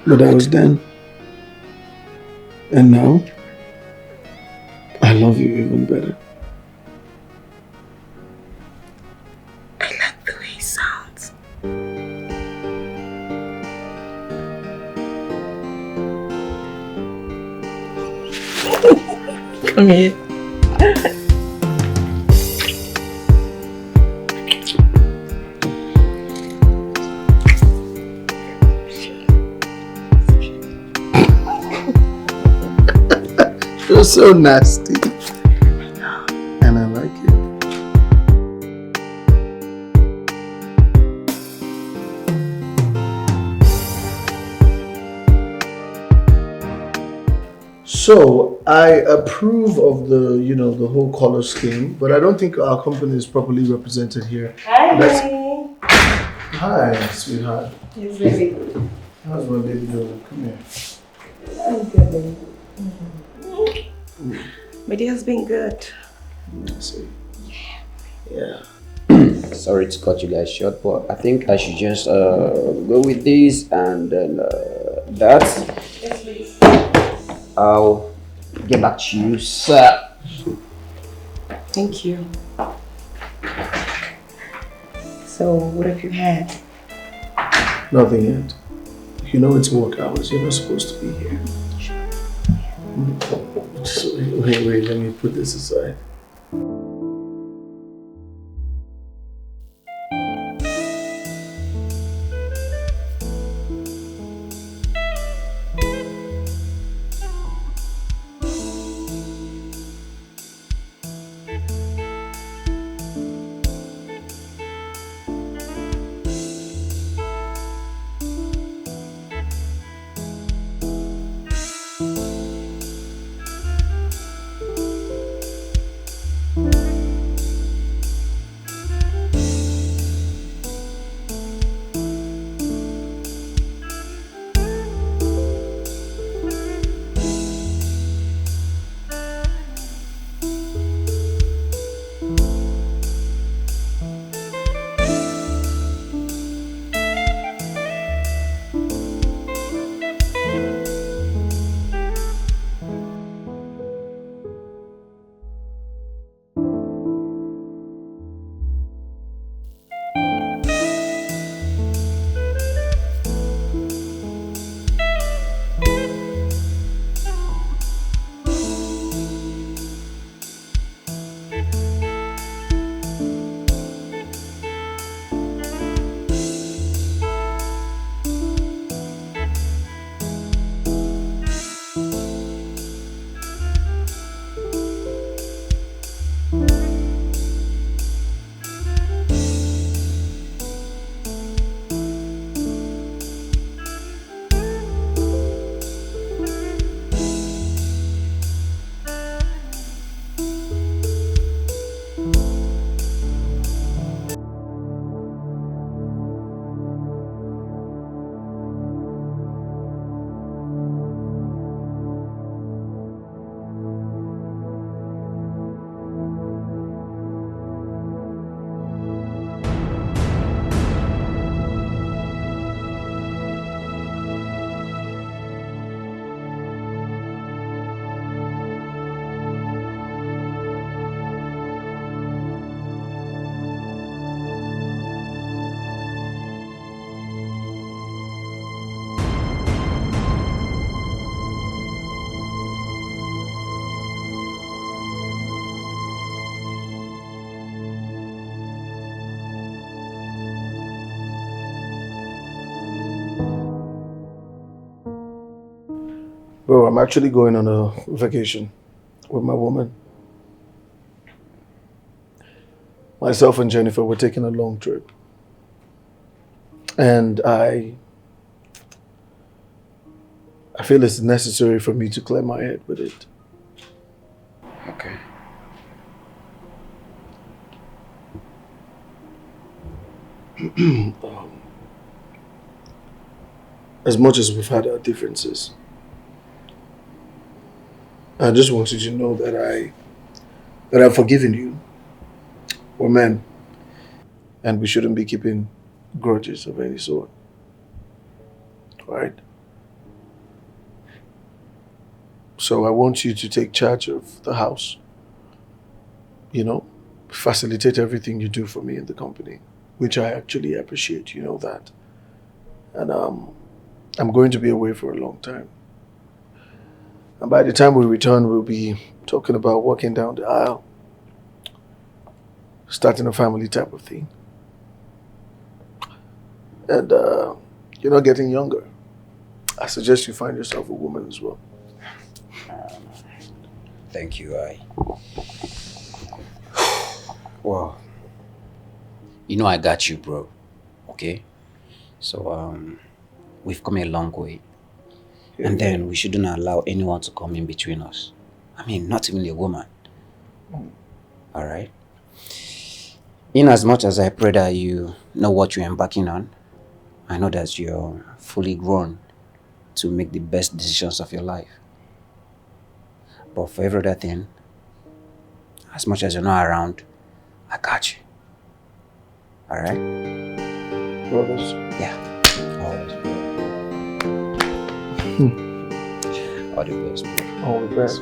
But I was then. And now, I love you even better. I like the way it sounds. Come here. You're so nasty. And I like it. So I approve of the, you know, the whole color scheme, but I don't think our company is properly represented here. Hi, Hi, sweetheart. Yes, baby. How's my baby doing? Come here. I'm good, baby. My day has been good. I see. Yeah. Sorry to cut you guys short, but I think I should just go with this and then that. Yes, please. I'll get back to you, sir. Thank you. So, what have you had? Nothing yet. You know it's work hours. You're not supposed to be here. So, wait, let me put this aside. Bro, I'm actually going on a vacation with my woman. Myself and Jennifer were taking a long trip. And I feel it's necessary for me to clear my head with it. Okay. As much as we've had our differences, I just want you to know that I've forgiven you. We're men, and we shouldn't be keeping grudges of any sort. Right? So I want you to take charge of the house. You know, facilitate everything you do for me in the company, which I actually appreciate, you know that. And I'm going to be away for a long time. And by the time we return, we'll be talking about walking down the aisle, starting a family type of thing. And you're not getting younger. I suggest you find yourself a woman as well. Thank you, Well, you know I got you, bro. Okay? So, we've come a long way. Yeah, And then we shouldn't allow anyone to come in between us. I mean, not even a woman. Alright? In as much as I pray that you know what you're embarking on, I know that you're fully grown to make the best decisions of your life. But for every other thing, as much as you're not around, I got you. Alright? brothers. Yeah. Always. All the best, bro. All the best.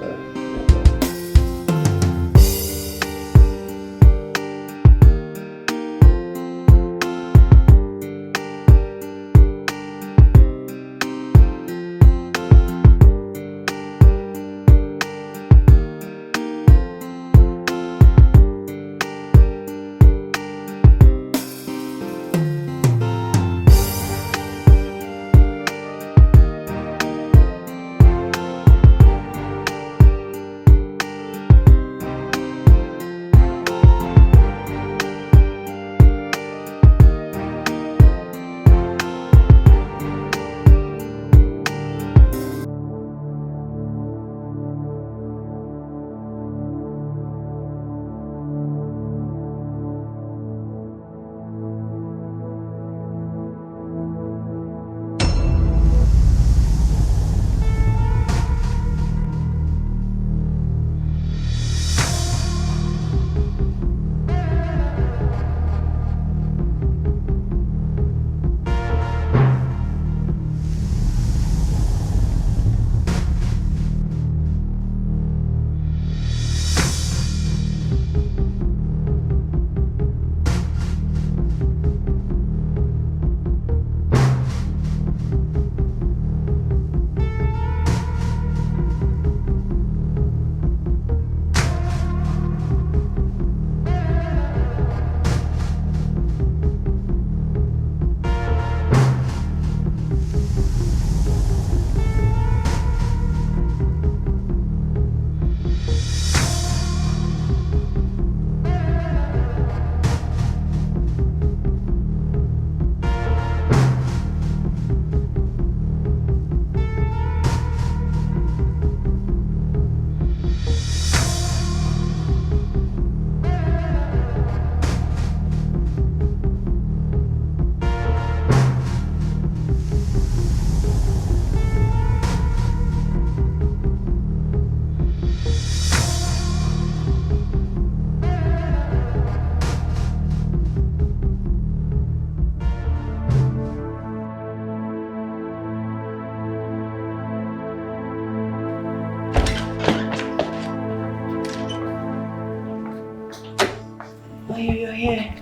Oh, you're here.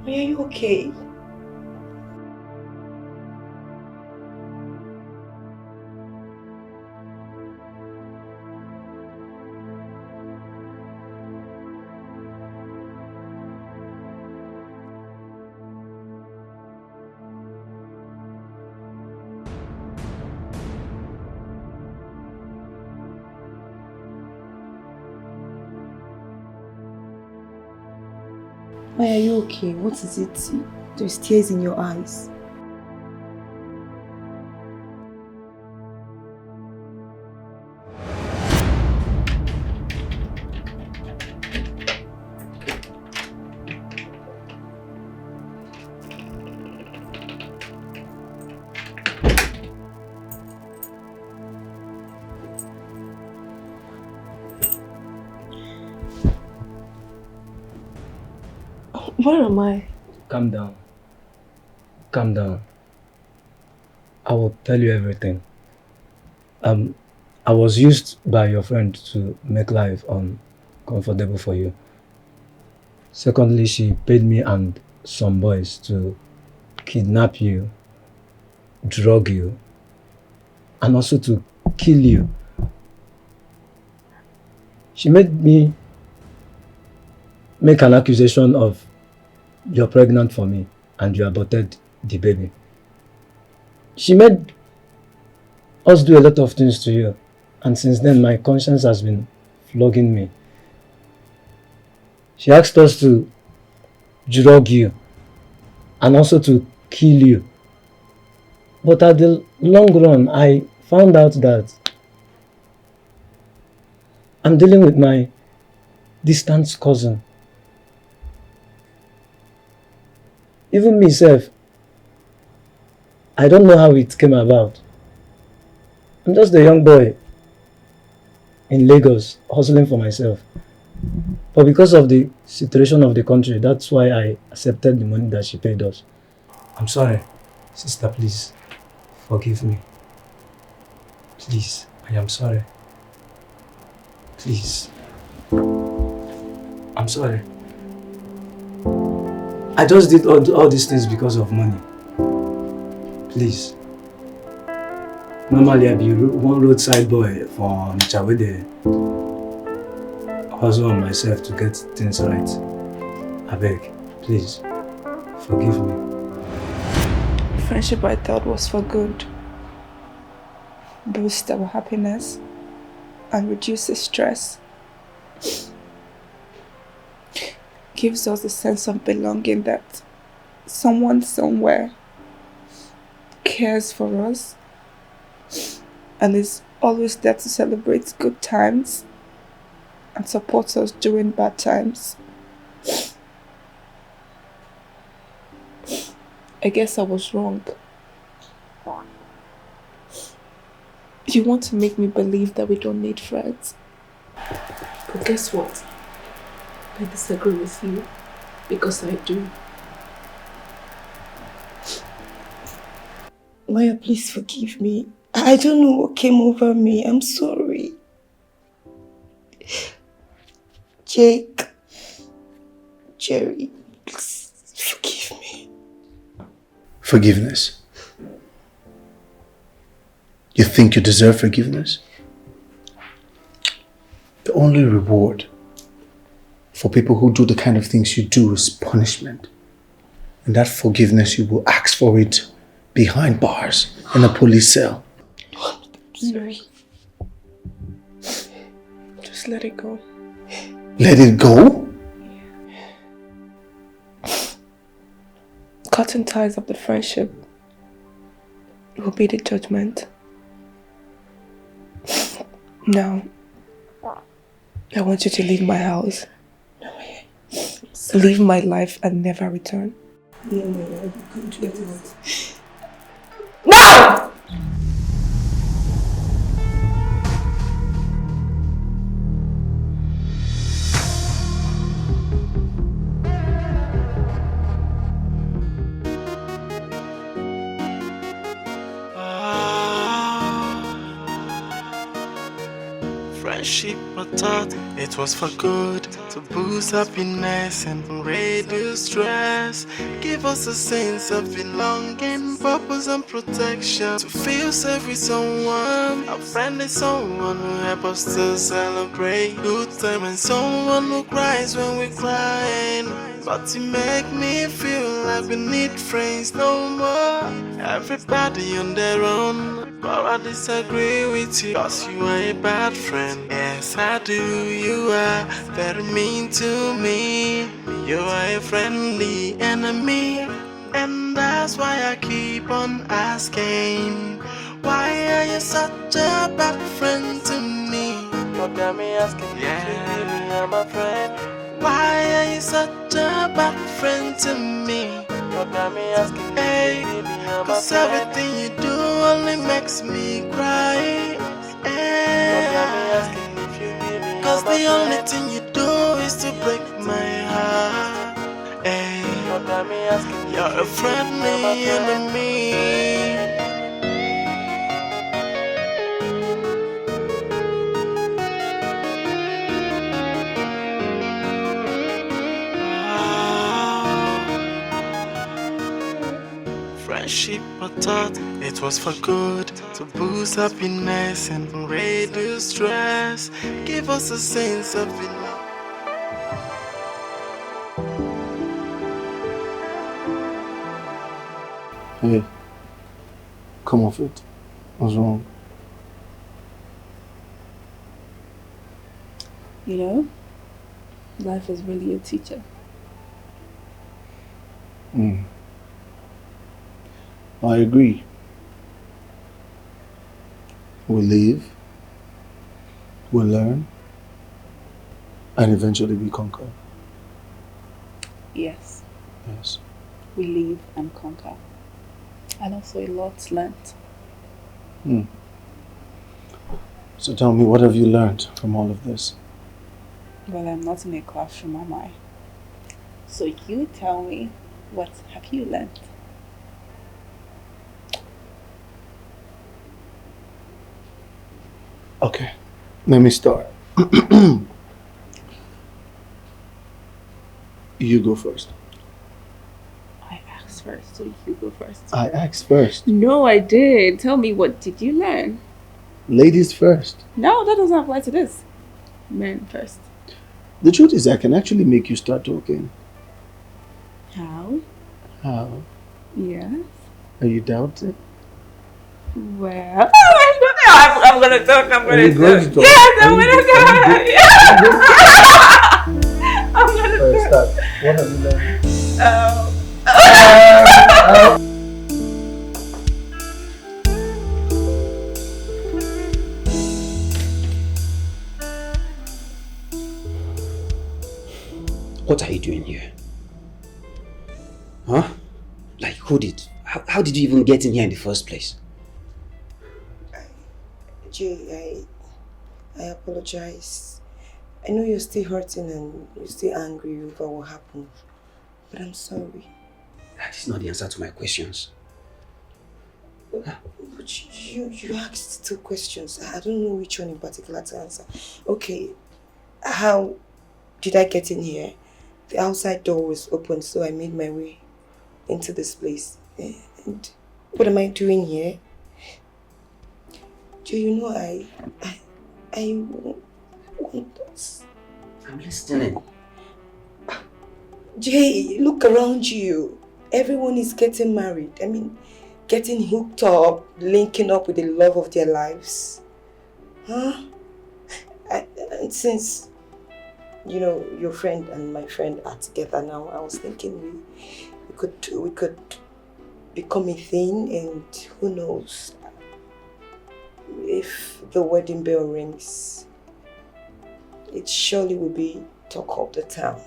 Are you okay? Why are you okay? What is it? There's tears in your eyes. Where am I? Calm down. Calm down. I will tell you everything. I was used by your friend to make life uncomfortable for you. Secondly, she paid me and some boys to kidnap you, drug you, and also to kill you. She made me make an accusation of you're pregnant for me and you aborted the baby. She made us do a lot of things to you, and since then my conscience has been flogging me. She asked us to drug you and also to kill you. But at the long run, I found out that I'm dealing with my distant cousin. Even myself, I don't know how it came about. I'm just a young boy in Lagos, hustling for myself. But because of the situation of the country, that's why I accepted the money that she paid us. I'm sorry, sister, please, forgive me. Please, I am sorry. Please. I'm sorry. I just did all these things because of money. Please. Normally, I'd be one roadside boy for Chawede. Hustle on myself to get things right. I beg, please, forgive me. Friendship I thought was for good. Boost our happiness and reduce the stress. Gives us a sense of belonging that someone somewhere cares for us and is always there to celebrate good times and support us during bad times. I guess I was wrong. You want to make me believe that we don't need friends. But guess what? I disagree with you because I do. Maya, please forgive me. I don't know what came over me. I'm sorry. Jake, Jerry, please forgive me. Forgiveness. You think you deserve forgiveness? The only reward for people who do the kind of things you do is punishment. And that forgiveness, you will ask for it behind bars in a police cell. Sorry. Just let it go. Let it go? Cutting ties of the friendship will be the judgment. Now, I want you to leave my house. Leave my life and never return. Yeah, you could get out. No! Friendship, I thought it was for good, to boost happiness and reduce stress, give us a sense of belonging, purpose and protection, to feel safe with someone. A friend is someone who helps us to celebrate good time, and someone who cries when we're crying, but to make me feel like we need friends no more. Everybody on their own. But I disagree with you, cause you are a bad friend. Yes, I do. You are very mean to me. You are a friendly enemy. And that's why I keep on asking, why are you such a bad friend to me? You got me asking, yeah, if you really are my friend. Why are you such a bad friend to me? You got me asking, hey, if you really are my friend. Cause everything you do only makes me cry. Hey. You got me asking if you really are my friend. Cause the only thing you do is to break my heart. Hey. You got me asking, you're a friendly enemy. Friendship, I thought it was for good, to boost happiness and reduce stress, give us a sense of belonging. Hey, come off it. What's wrong? You know, life is really a teacher. I agree. We live, we learn, and eventually we conquer. Yes, Yes. we live and conquer. And also a lot learnt. So tell me, what have you learned from all of this? Well, I'm not in a classroom, am I? So you tell me, what have you learnt? Okay, let me start. You go first. I asked first, so you go first. I asked first. No, I did. Tell me, what did you learn? Ladies first. No, that doesn't apply to this. Men first. The truth is, I can actually make you start talking. How? How? Yes. Are you doubting? Well, I'm gonna talk. I'm gonna talk. Talk? Yes, I'm gonna talk. Yeah. I'm gonna talk. Start. What have you learned? What are you doing here? Huh? Like, who did? How did you even get in here in the first place? Jay, I apologize. I know you're still hurting and you're still angry over what happened, but I'm sorry. That is not the answer to my questions. But you asked 2 questions. I don't know which one in particular to answer. Okay, how did I get in here? The outside door was open, so I made my way into this place. And what am I doing here? Do you know I want us. I'm listening. Jay, look around you. Everyone is getting married. I mean, getting hooked up, linking up with the love of their lives. Huh? And since, you know, your friend and my friend are together now, I was thinking we could become a thing, and who knows, if the wedding bell rings, it surely will be talk of the town.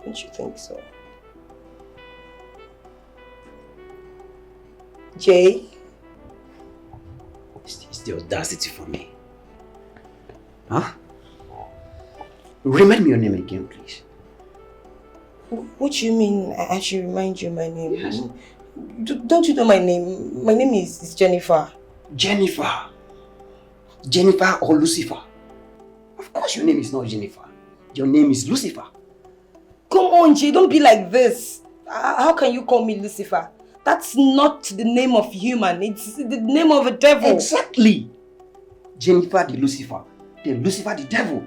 Don't you think so? Jay? It's the audacity for me. Huh? Remind me your name again, please. What do you mean I should remind you my name? Yes. Don't you know my name? My name is Jennifer. Jennifer. Jennifer or Lucifer? Of course your name is not Jennifer. Your name is Lucifer. Come on, Jay, don't be like this. How can you call me Lucifer? That's not the name of human. It's the name of a devil. Exactly. Jennifer the Lucifer. Then Lucifer the devil.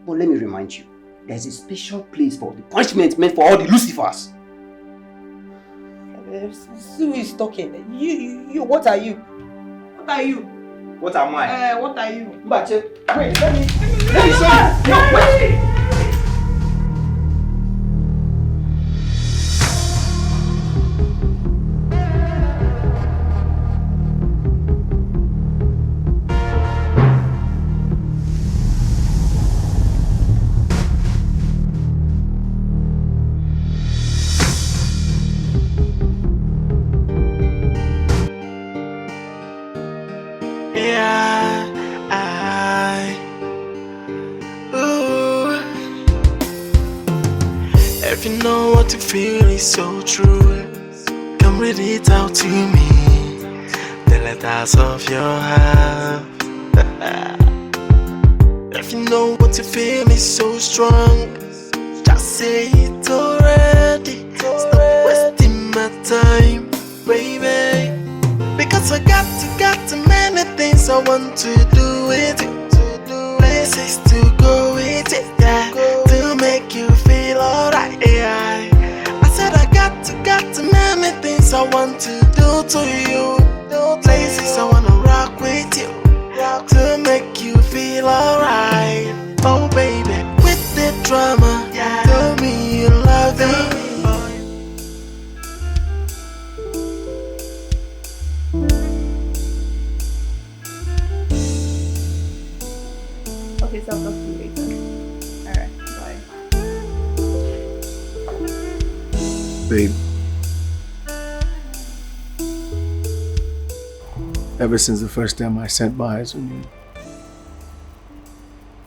But let me remind you, there's a special place for the punishment meant for all the Lucifers. Who is talking? You, what are you? What are you? What am I? What are you? Wait, let me show you. No, wait. If you know what you feel is so true, come read it out to me. The letters of your heart. If you know what you feel is so strong, just say it already. Stop wasting my time, baby. Because I got many things I want to do with it. Places to go with it, yeah, to make you feel alright, yeah. I said I got many things I want to do to you. Places I wanna rock with you, to make you feel alright. Oh baby, with the drama, tell me you love me. Okay, so I'll talk to you later. Alright, bye. Babe. Ever since the first time I set my eyes on you,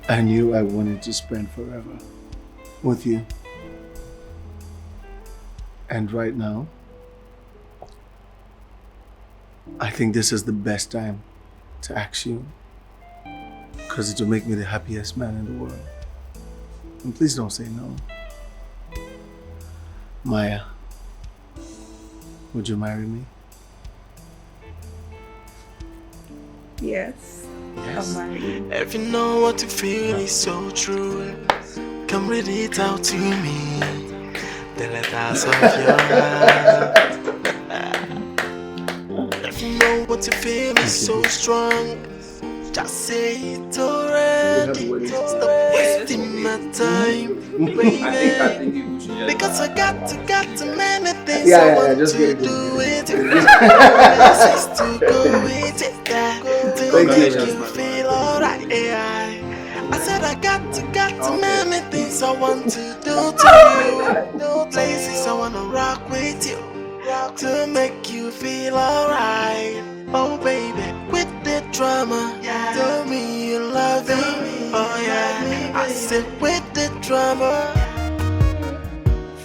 I knew I wanted to spend forever with you. And right now, I think this is the best time to ask you, because it will make me the happiest man in the world. And please don't say no. Maya, would you marry me? Yes. I'll marry you. If you know what you feel is so true, come read it out to me. The letters of your heart. If you know what you feel is so strong, just say it already. Stop wasting my time, baby. Because I got many things I want to do with it. Places to go with it, yeah, to make you feel alright, yeah. I said I got many things I want to do to you. Places I wanna rock with you, to make you feel alright. Oh baby, with the drama, tell me you love me. Oh yeah, I said with the drama.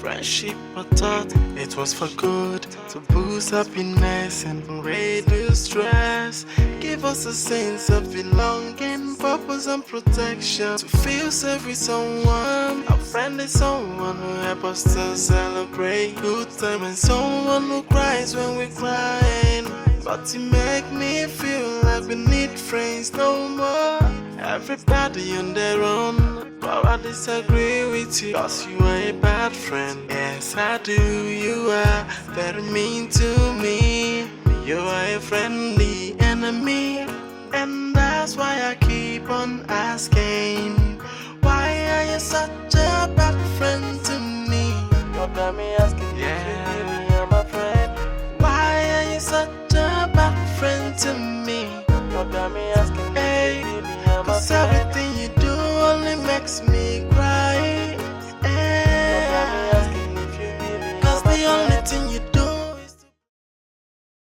Friendship, I thought it was for good, to boost happiness and reduce stress. Give us a sense of belonging, purpose and protection, to feel safe with someone. A friend is someone who helps us to celebrate good time, and someone who cries when we're crying. But you make me feel like we need friends no more. Everybody on their own, but I disagree with you, cause you are a bad friend. Yes I do, you are very mean to me. You are a friendly enemy, and that's why I keep on asking, why are you such a bad friend to me? You got me asking, yeah, you're my friend. Why are you such a bad friend to me? You got me asking, hey, cause everything you do only makes me